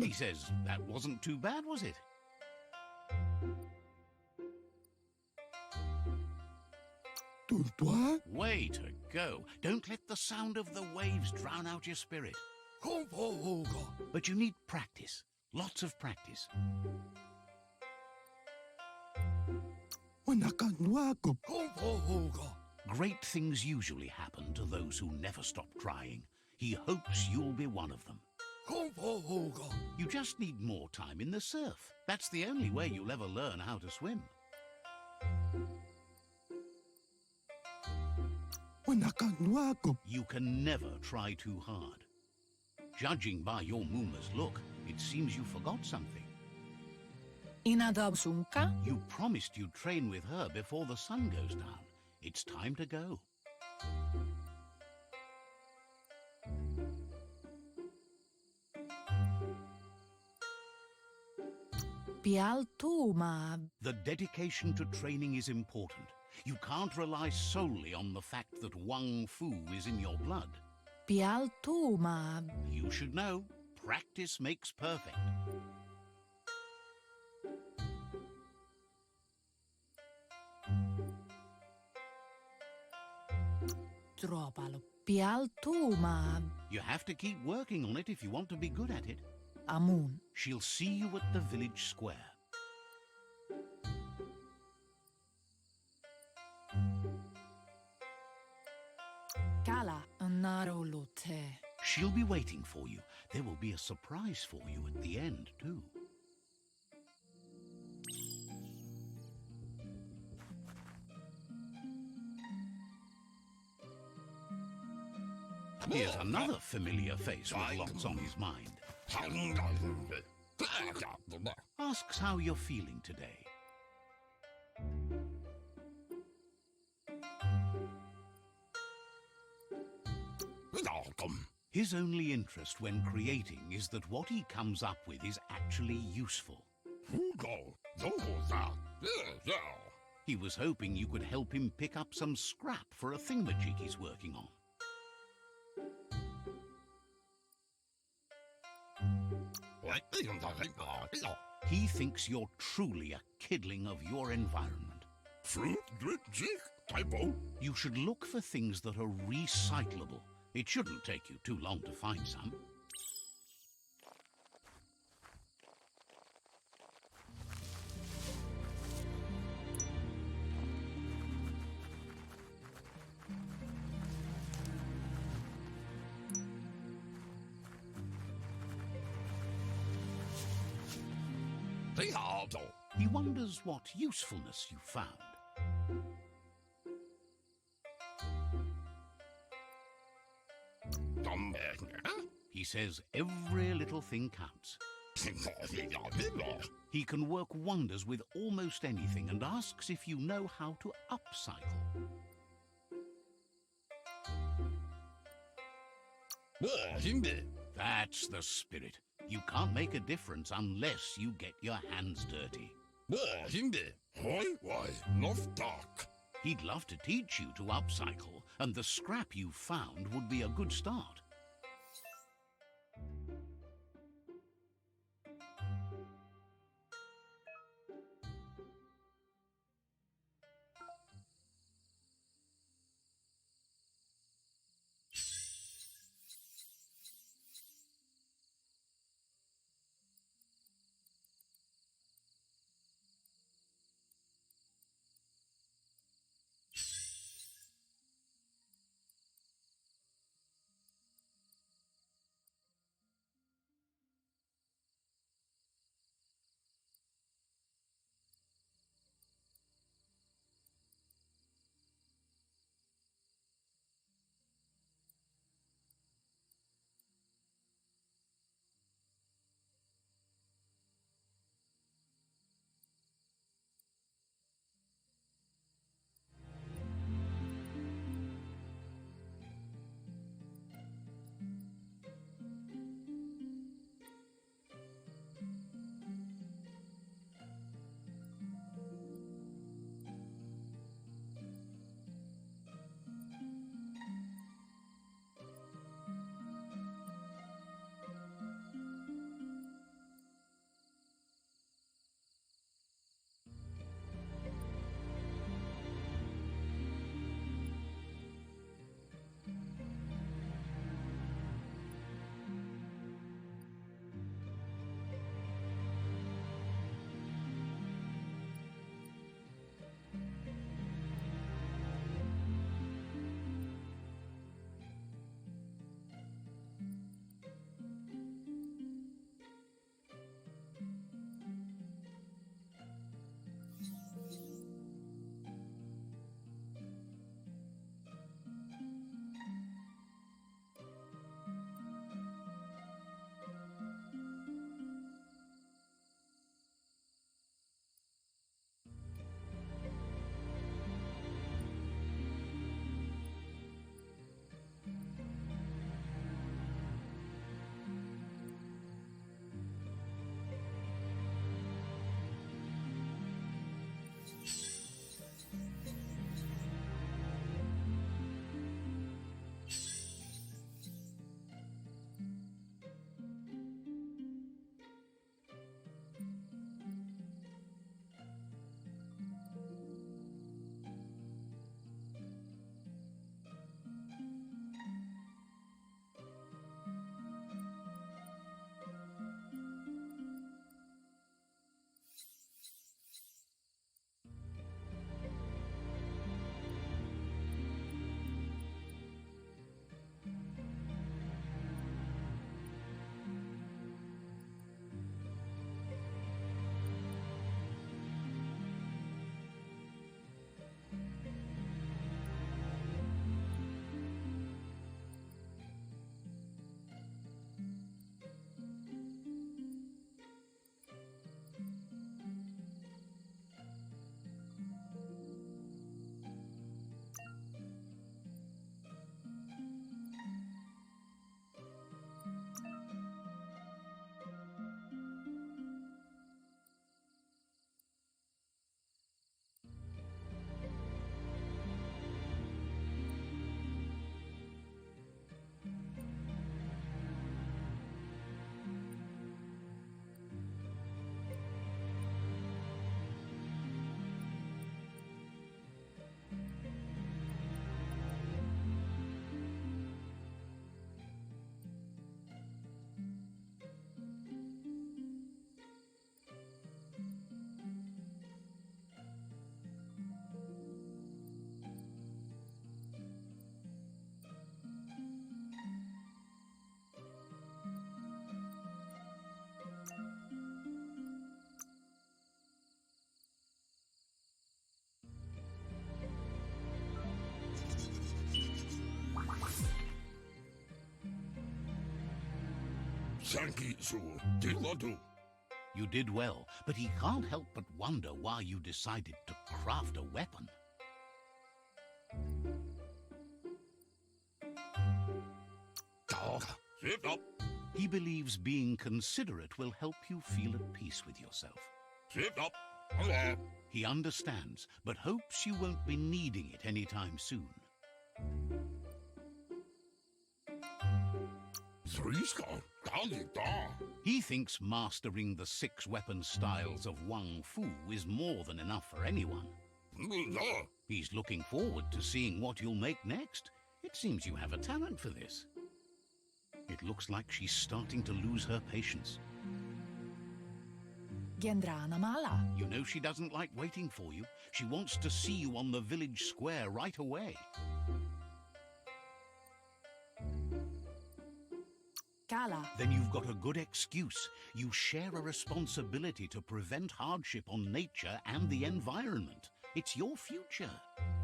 He says, that wasn't too bad, was it? Way to go. Don't let the sound of the waves drown out your spirit. But you need practice. Lots of practice. Great things usually happen to those who never stop trying. He hopes you'll be one of them. You just need more time in the surf. That's the only way you'll ever learn how to swim. You can never try too hard. Judging by your Mooma's look, it seems you forgot something. You promised you'd train with her before the sun goes down. It's time to go. The dedication to training is important. You can't rely solely on the fact that Wang Fu is in your blood. You should know, practice makes perfect. You have to keep working on it if you want to be good at it. She'll see you at the village square. She'll be waiting for you. There will be a surprise for you at the end, too. Here's another familiar face with lots on his mind. Asks how you're feeling today. His only interest when creating is that what he comes up with is actually useful. He was hoping you could help him pick up some scrap for a thingamajig he's working on. He thinks you're truly a kidling of your environment. You should look for things that are recyclable. It shouldn't take you too long to find some. He wonders what usefulness you found. He says every little thing counts. He can work wonders with almost anything and asks if you know how to upcycle. That's the spirit. You can't make a difference unless you get your hands dirty. Hindi. Hoi wai, love dark. He'd love to teach you to upcycle, and the scrap you found would be a good start. Sanki su, diladu. You did well, but he can't help but wonder why you decided to craft a weapon. Sit up, He believes being considerate will help you feel at peace with yourself. sit up. Hello. He understands, but hopes you won't be needing it anytime soon. Zriska, Dalita. He thinks mastering the 6 weapon styles of Wang Fu is more than enough for anyone. He's looking forward to seeing what you'll make next. It seems you have a talent for this. It looks like she's starting to lose her patience. Gendrana mala. You know she doesn't like waiting for you. She wants to see you on the village square right away. Kala. Then you've got a good excuse. You share a responsibility to prevent hardship on nature and the environment. It's your future.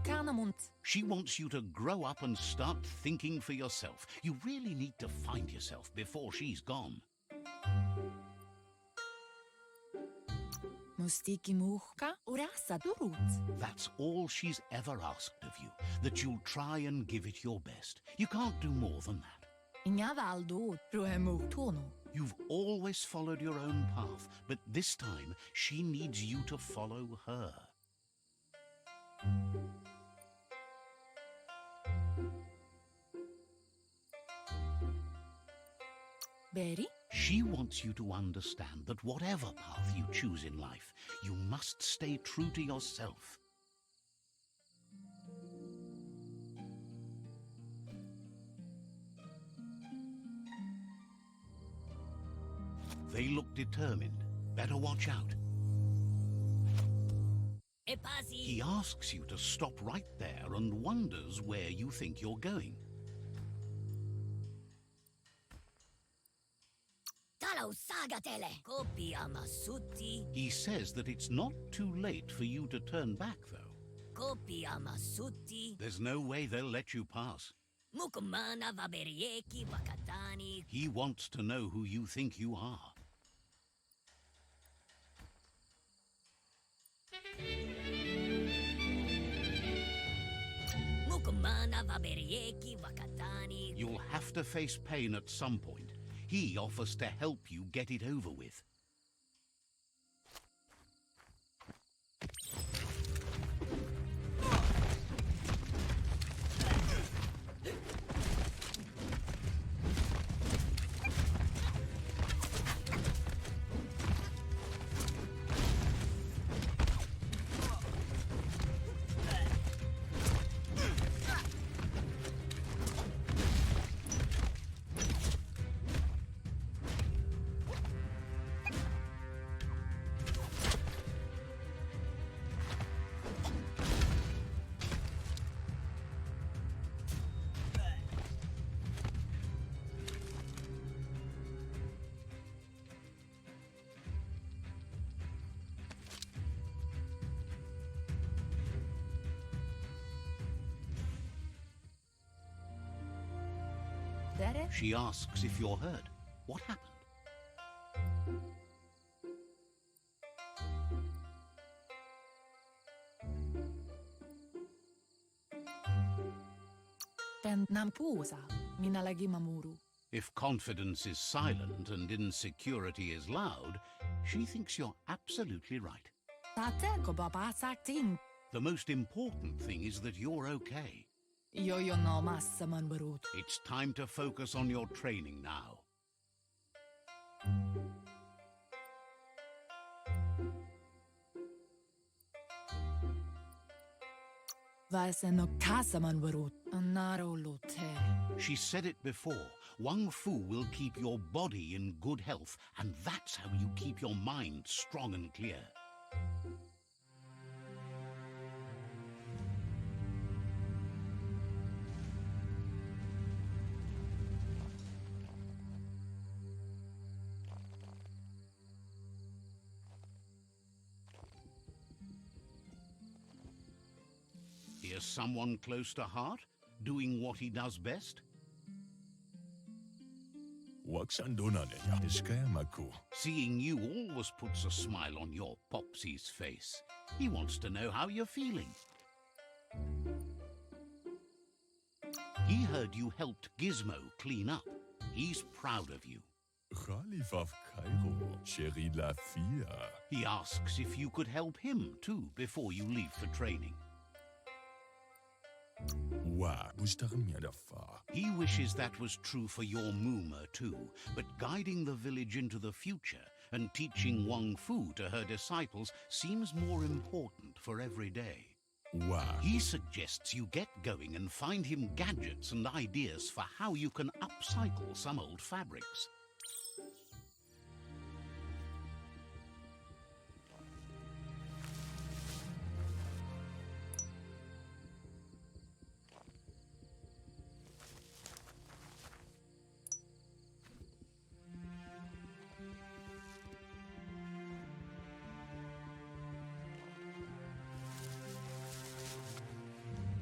Kanamunt. She wants you to grow up and start thinking for yourself. You really need to find yourself before she's gone. Mustiki muhka urasa durut. That's all she's ever asked of you, that you'll try and give it your best. You can't do more than that. Inga valdo ruhemuhtono. You've always followed your own path, but this time she needs you to follow her. Berry? She wants you to understand that whatever path you choose in life, you must stay true to yourself. They look determined. Better watch out. He asks you to stop right there and wonders where you think you're going. He says that it's not too late for you to turn back, though. There's no way they'll let you pass. He wants to know who you think you are. You'll have to face pain at some point. He offers to help you get it over with. She asks if you're hurt. What happened? Pen nampusa minalagi mamuru. If confidence is silent and insecurity is loud, she thinks you're absolutely right. Tate ko babasak ting. The most important thing is that you're okay. Yo no massa man barut. It's time to focus on your training now. Vaise no kasa man barut. Anaro lote. She said it before. Wang Fu will keep your body in good health, and that's how you keep your mind strong and clear. Here's someone close to heart, doing what he does best. Seeing you always puts a smile on your Popsy's face. He wants to know how you're feeling. He heard you helped Gizmo clean up. He's proud of you. Khalifa Cairo, Chéri la Fia. He asks if you could help him too before you leave for training. Wa, bustarmia da fa. He wishes that was true for your Muma too, but guiding the village into the future and teaching Wang Fu to her disciples seems more important for every day. Wa, He suggests you get going and find him gadgets and ideas for how you can upcycle some old fabrics.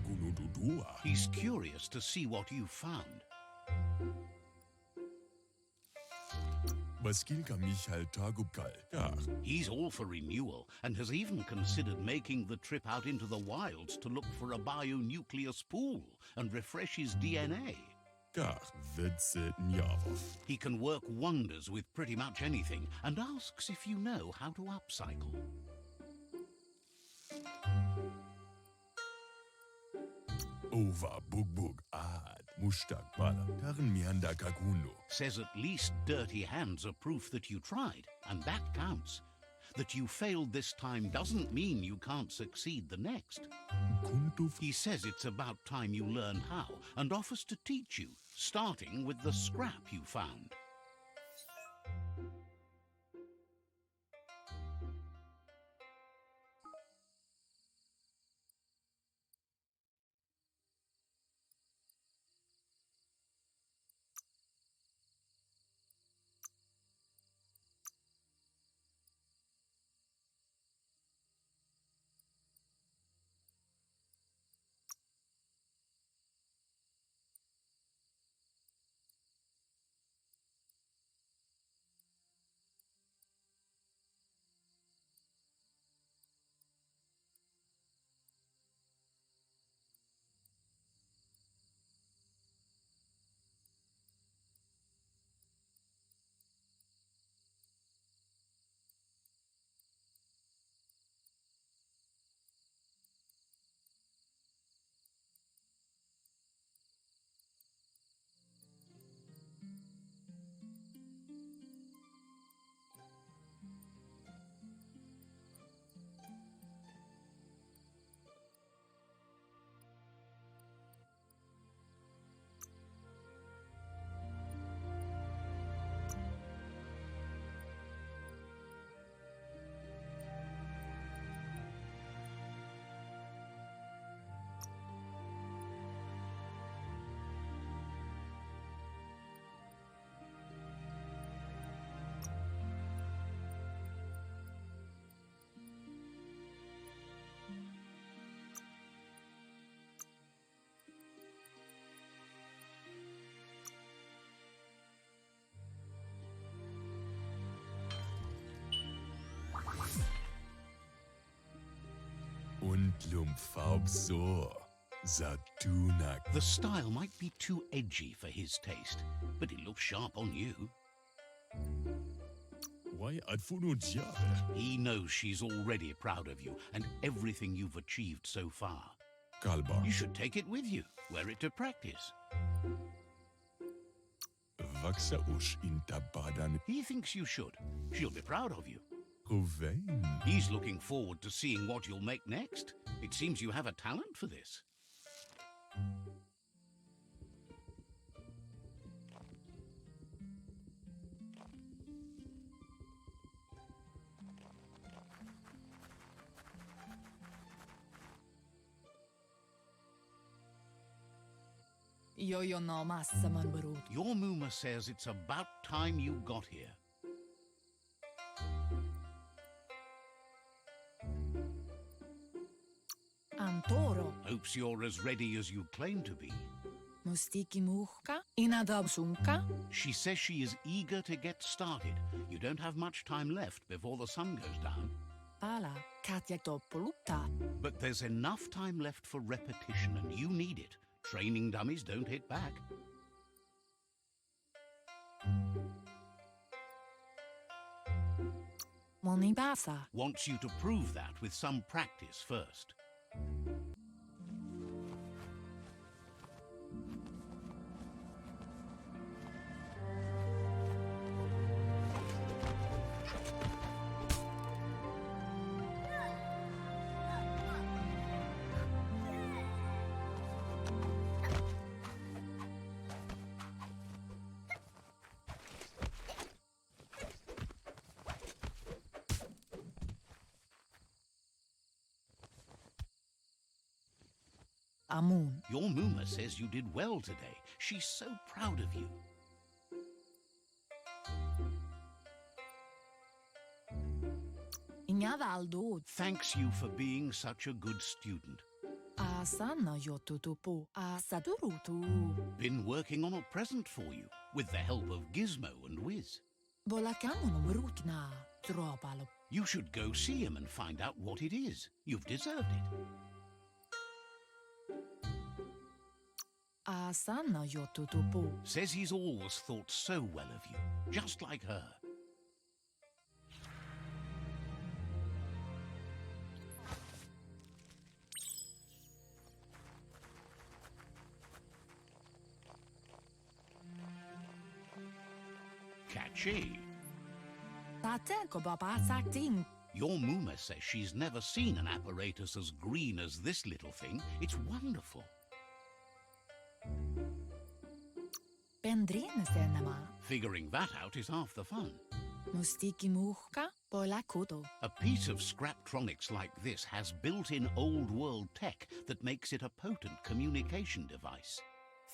Gunududua. He's curious to see what you found. Baskilka Michael Tagukal. Ja, He's all for renewal and has even considered making the trip out into the wilds to look for a bionucleus pool and refresh his DNA. ja, Witze Njavov. He can work wonders with pretty much anything and asks if you know how to upcycle. Ova Bugbug Ad. Mustak Bala. Tarn Mianda Kaguno. Says at least dirty hands are proof that you tried, and that counts. That you failed this time doesn't mean you can't succeed the next. Kuntuf. He says it's about time you learn how and offers to teach you, starting with the scrap you found. Und Lumfaub so. Zatunak. The style might be too edgy for his taste, but it looks sharp on you. Why Adfuno Jabe? He knows she's already proud of you and everything you've achieved so far. Kalba. You should take it with you, wear it to practice. Waxa ush in tabadan He thinks you should. She'll be proud of you. Ruvain. He's looking forward to seeing what you'll make next. It seems you have a talent for this. Yo no massa man barut. Your Muma says it's about time you got here. Antoro. Hopes you're as ready as you claim to be. Mustiki muhka. Inadab sumka. She says she is eager to get started. You don't have much time left before the sun goes down. Pala. Katja topolupta. But there's enough time left for repetition, and you need it. Training dummies don't hit back. Moni basa. Wants you to prove that with some practice first. Amun. Your Muma says you did well today. She's so proud of you. Inga valdod. Thanks you for being such a good student. Asana yotutupu. Asadurutu. Been working on a present for you, with the help of Gizmo and Wiz. Bolakamun brutna. Tropalo. You should go see him and find out what it is. You've deserved it. Asana yotutupu. Says he's always thought so well of you, just like her. Catchy. Tate ko baba sakting. Your Muma says she's never seen an apparatus as green as this little thing. It's wonderful. Pendrine senema. Figuring that out is half the fun. Mustiki muhka. Bolakudo. A piece of Scraptronics like this has built-in old-world tech that makes it a potent communication device.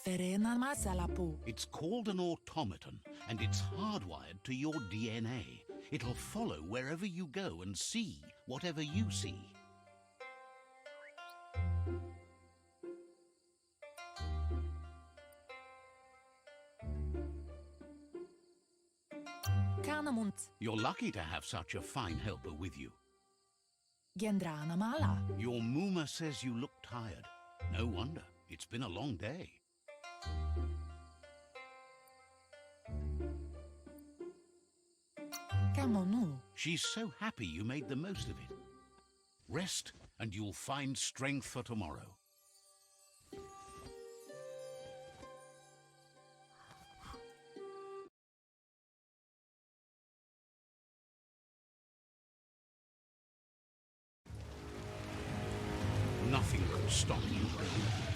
Ferena masalapu. It's called an automaton, and it's hardwired to your DNA. It'll follow wherever you go and see whatever you see. Kanamunt. You're lucky to have such a fine helper with you. Gendrana mala. Your Muma says you look tired. No wonder. It's been a long day. Kamonu. She's so happy you made the most of it. Rest, and you'll find strength for tomorrow. Nothing could stop you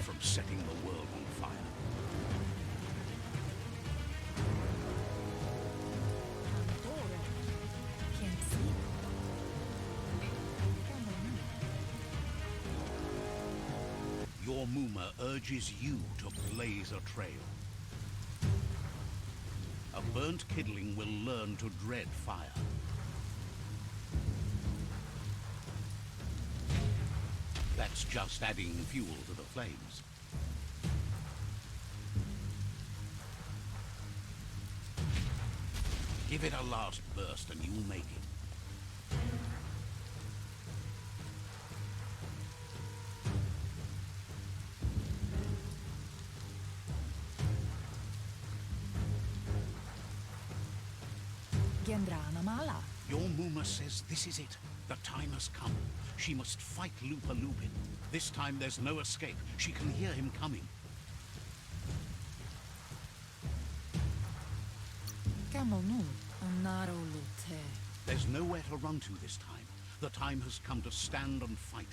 from setting the world on fire. Can't see. Your Muma urges you to blaze a trail. A burnt kidling will learn to dread fire. That's just adding fuel to the flames. Give it a last burst and you'll make it. Gendrana mala. Your Muma says this is it. The time has come. She must fight Lupa Lupin. This time there's no escape. She can hear him coming. Kamonu. Anaro lute. There's nowhere to run to this time. The time has come to stand and fight.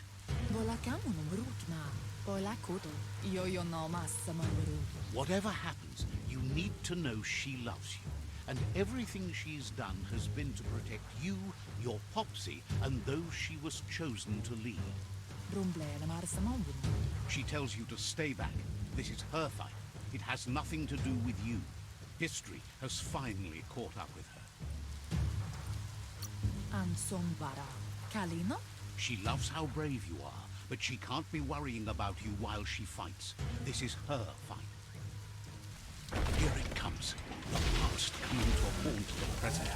Bolakamun brutna. Bolakudo. Yo no masamaru. Whatever happens, you need to know she loves you. And everything she's done has been to protect you, your Popsy, and those she was chosen to lead. Brumblene marsamambun. She tells you to stay back. This is her fight. It has nothing to do with you. History has finally caught up with her. Ansombara. Kalino? She loves how brave you are, but she can't be worrying about you while she fights. This is her fight. Here it comes. The past coming to haunt the present.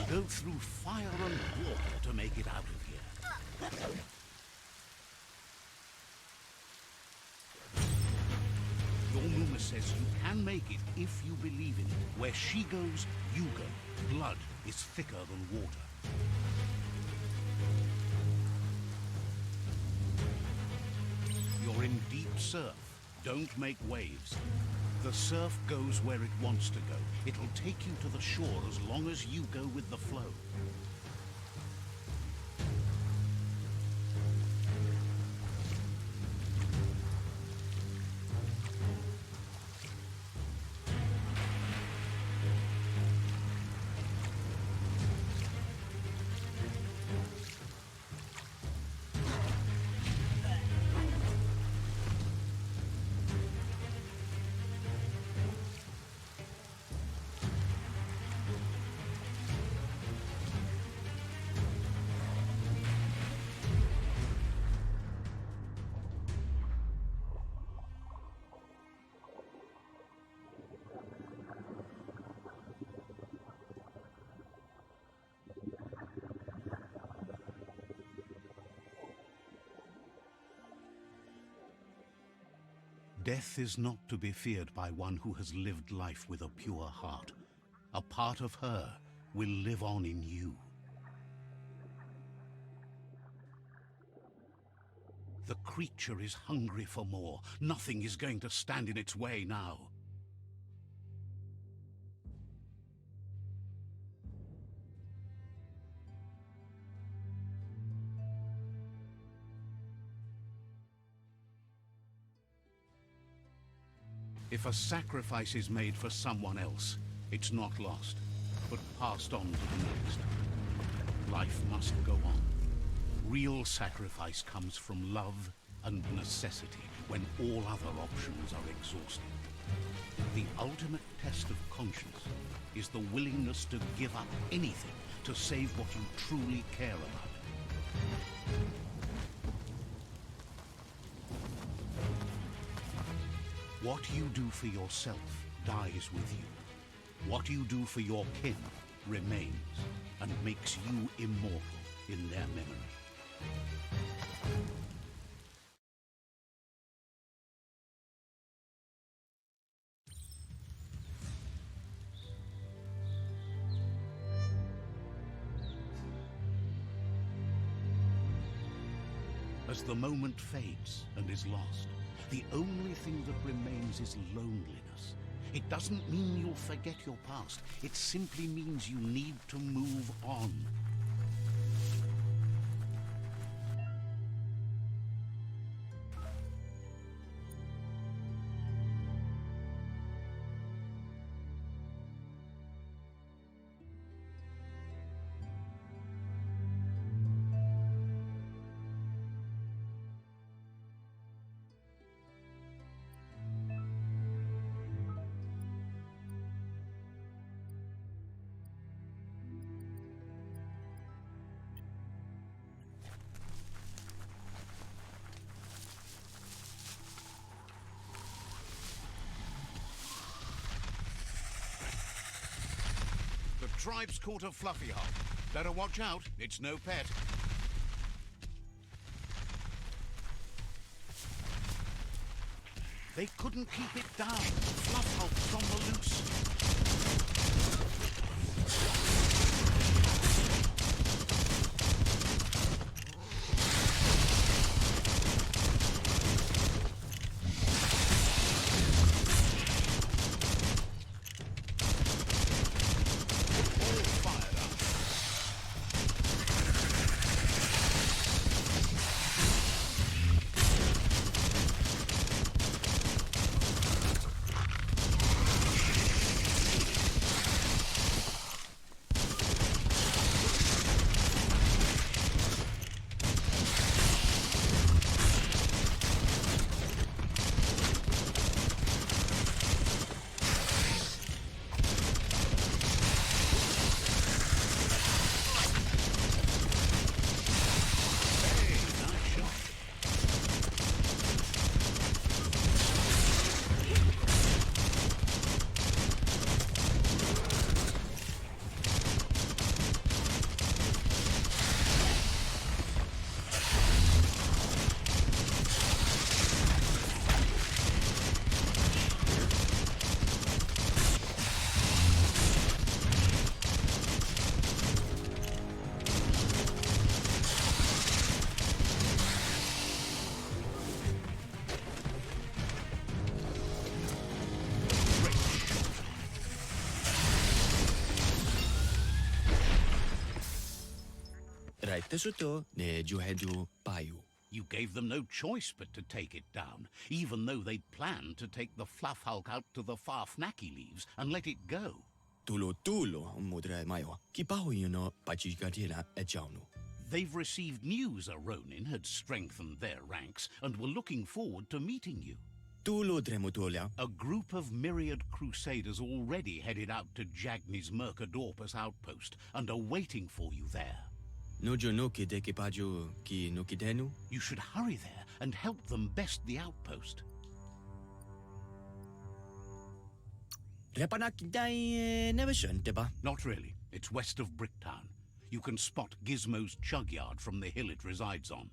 Go through fire and water to make it out of here. Your Muma says you can make it if you believe in it. Where she goes, you go. Blood is thicker than water. You're in deep surf. Don't make waves. The surf goes where it wants to go. It'll take you to the shore as long as you go with the flow. Death is not to be feared by one who has lived life with a pure heart. A part of her will live on in you. The creature is hungry for more. Nothing is going to stand in its way now. If a sacrifice is made for someone else, it's not lost, but passed on to the next. Life must go on. Real sacrifice comes from love and necessity when all other options are exhausted. The ultimate test of conscience is the willingness to give up anything to save what you truly care about. What you do for yourself dies with you. What you do for your kin remains and makes you immortal in their memory. As the moment fades and is lost, the only thing that remains is loneliness. It doesn't mean you'll forget your past. It simply means you need to move on. The tribe's caught a fluffy heart. Better watch out, it's no pet. They couldn't keep it down. Fluff Hulk's on the loose. right tesuto ne juhedu payu. You gave them no choice but to take it down, even though they'd planned to take the Fluff Hulk out to the Farfnaki leaves and let it go. Tulo mudre mayo. Kipahu yuno pachigatila e jaunu. They've received news a Ronin had strengthened their ranks and were looking forward to meeting you. Tulo dremutolia. A group of myriad crusaders already headed out to Jagni's Mercadorpus outpost and are waiting for you there. Nojo no kide kipaju ki no kidenu? You should hurry there and help them best the outpost. Repanakidai never ba? Not really. It's west of Bricktown. You can spot Gizmo's chug yard from the hill it resides on.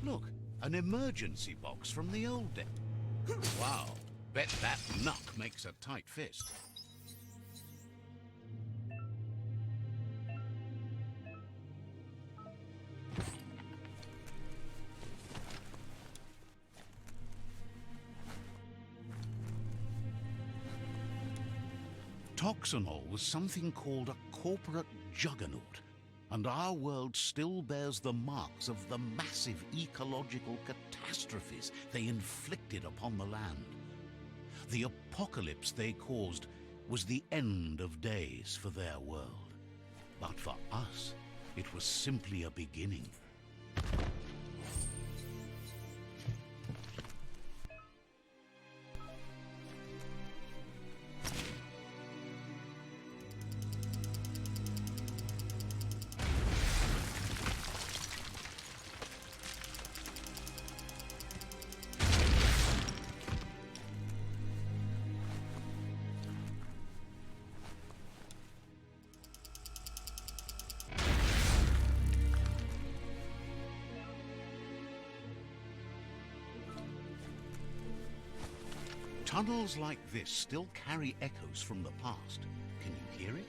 Look, an emergency box from the old day. Wow, bet that knuck makes a tight fist. Toxanol was something called a corporate juggernaut, and our world still bears the marks of the massive ecological catastrophes they inflicted upon the land. The apocalypse they caused was the end of days for their world. But for us, it was simply a beginning. Tunnels like this still carry echoes from the past. Can you hear it?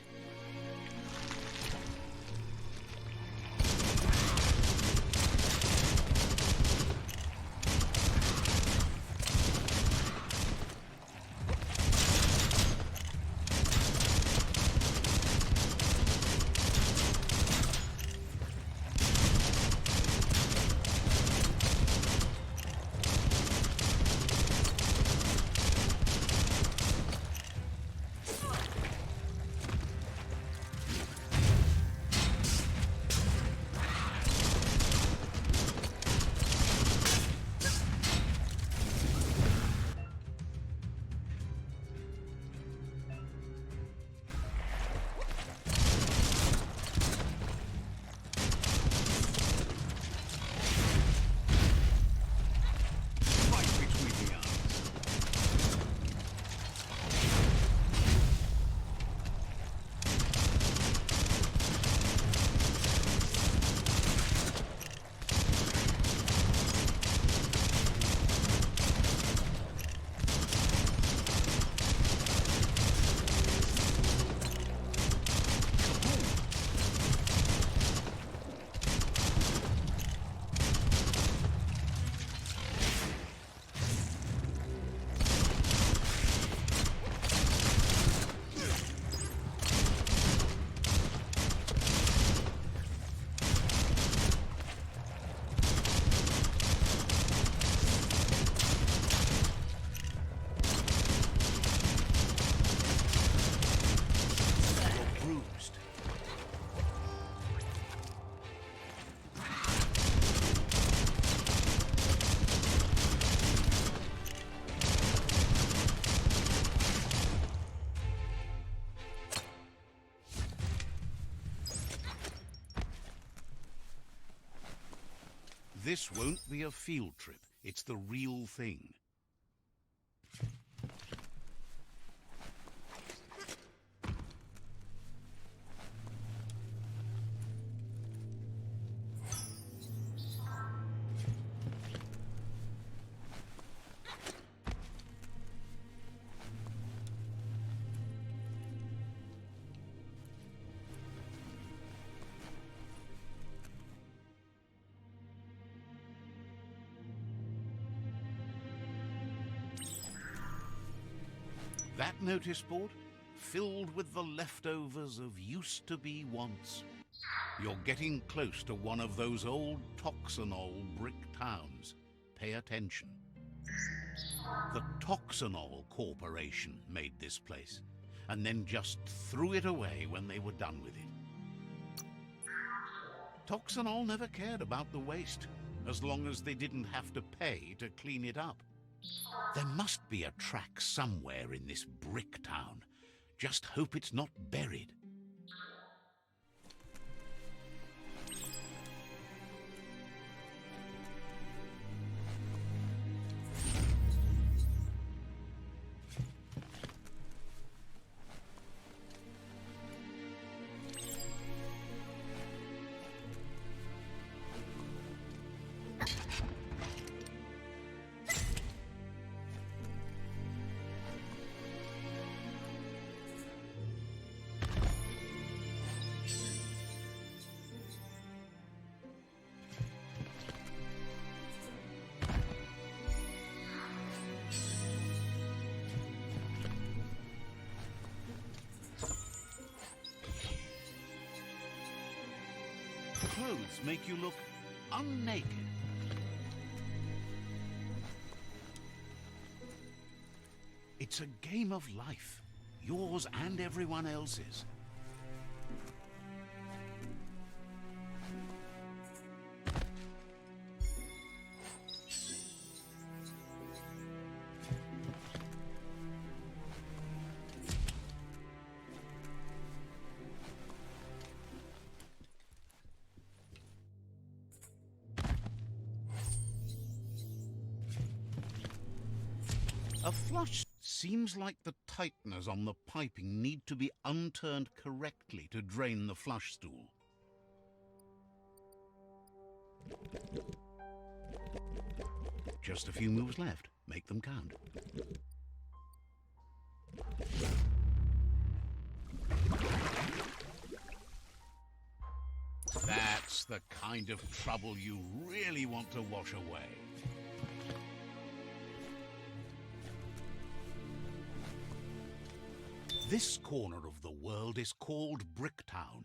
This won't be a field trip. It's the real thing. That notice board, filled with the leftovers of used-to-be once. You're getting close to one of those old Toxanol brick towns. Pay attention. The Toxanol Corporation made this place, and then just threw it away when they were done with it. Toxanol never cared about the waste, as long as they didn't have to pay to clean it up. There must be a track somewhere in this brick town. Just hope it's not buried. Clothes make you look unnaked. It's a game of life, yours and everyone else's. A flush seems like the tighteners on the piping need to be unturned correctly to drain the flush stool. Just a few moves left. Make them count. That's the kind of trouble you really want to wash away. This corner of the world is called Bricktown.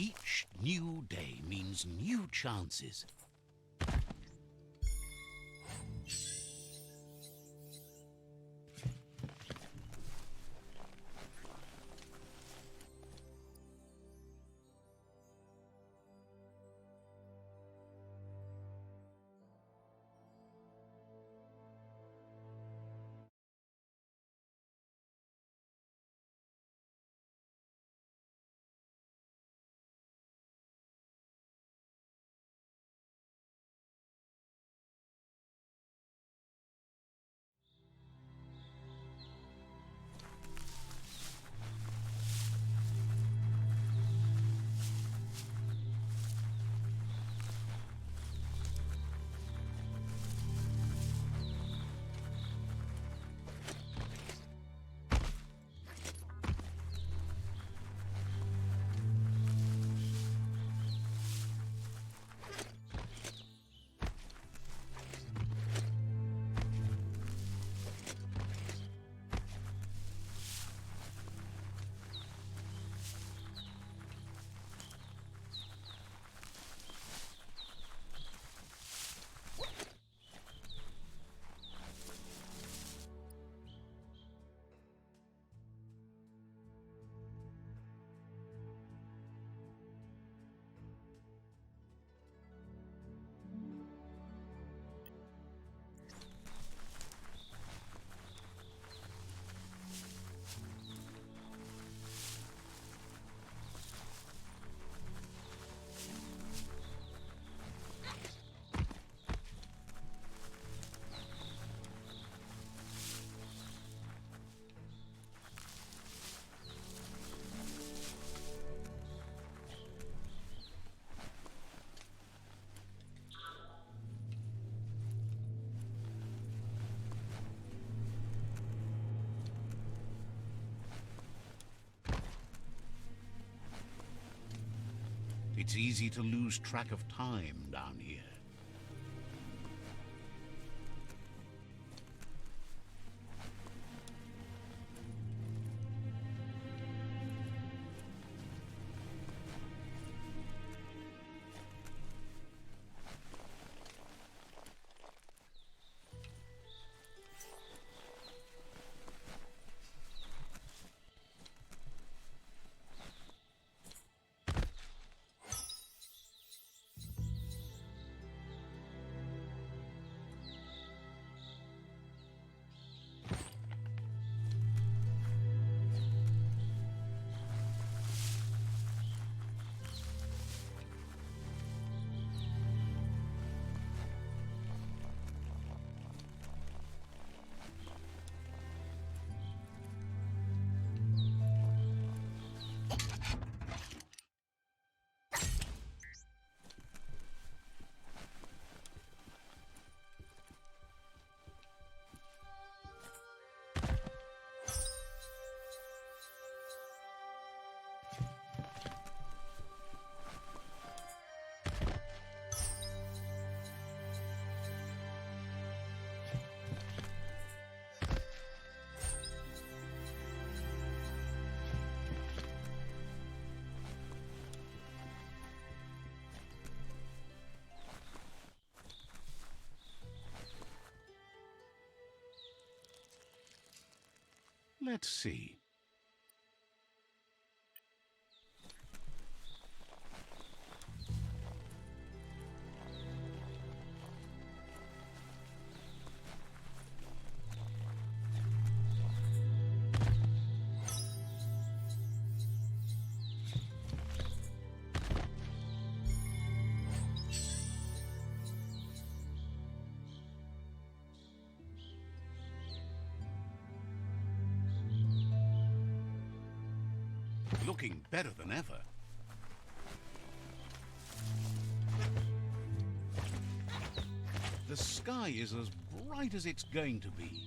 Each new day means new chances. It's easy to lose track of time down here. Let's see. Looking better than ever. The sky is as bright as it's going to be.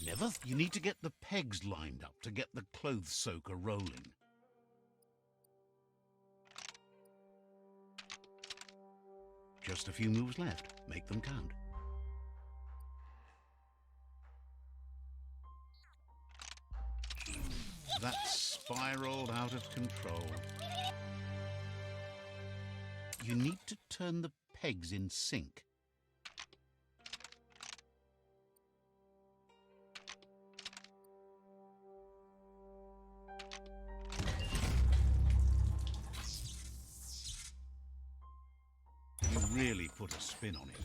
Never. You need to get the pegs lined up to get the clothes soaker rolling. Just a few moves left. Make them count. That's spiraled out of control. You need to turn the pegs in sync. You really put a spin on it.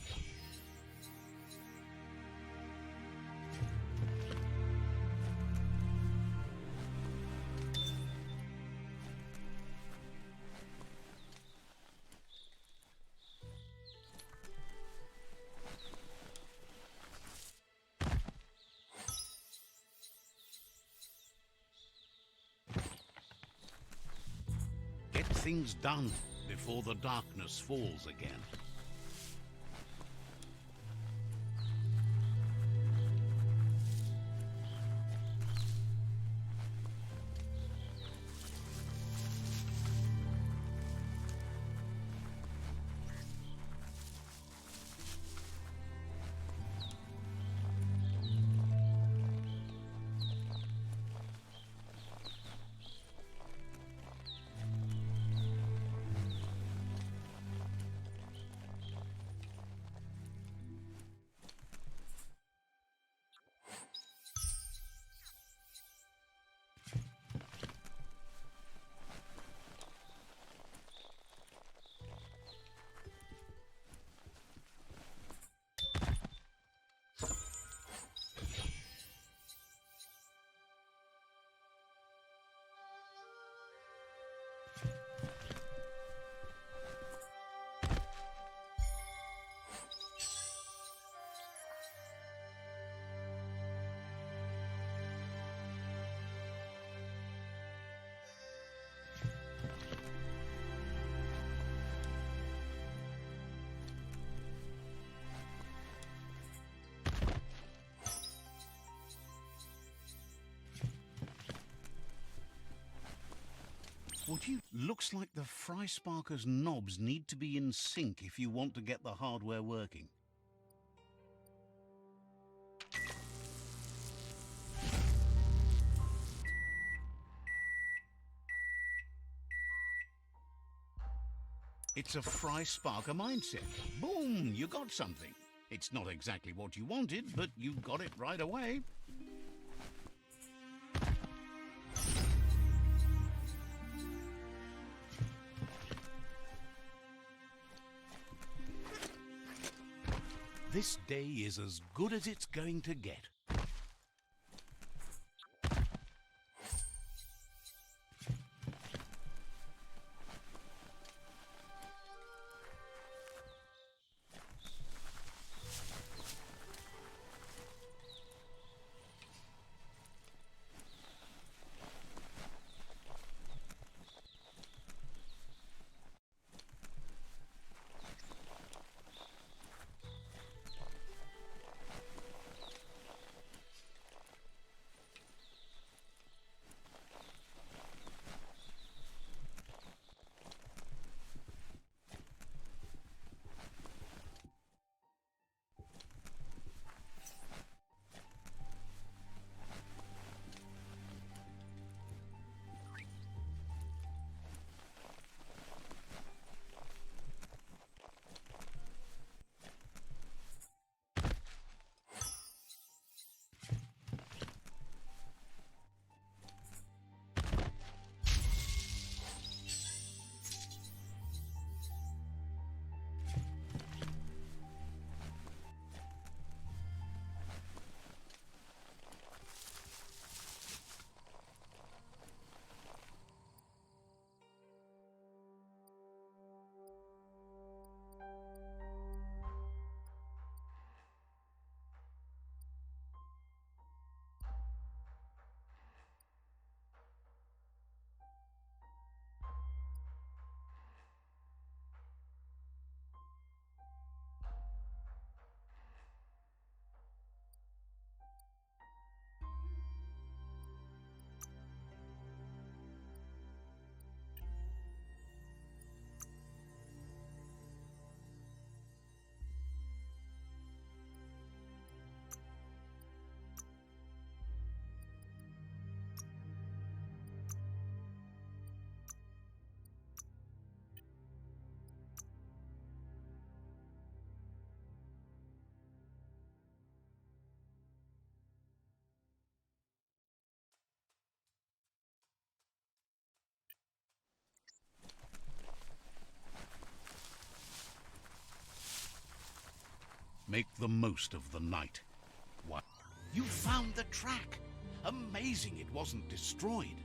Get things done before the darkness falls again. Looks like the Fry Sparker's knobs need to be in sync if you want to get the hardware working. It's a Fry Sparker mindset. Boom, you got something. It's not exactly what you wanted, but you got it right away. This day is as good as it's going to get. Make the most of the night. What? You found the track! Amazing it wasn't destroyed.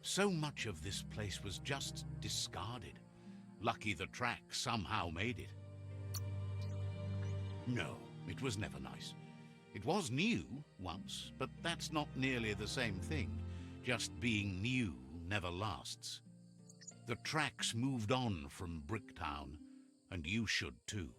So much of this place was just discarded. Lucky the track somehow made it. No, it was never nice. It was new once, but that's not nearly the same thing. Just being new never lasts. The tracks moved on from Bricktown, and you should too.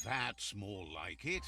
That's more like it.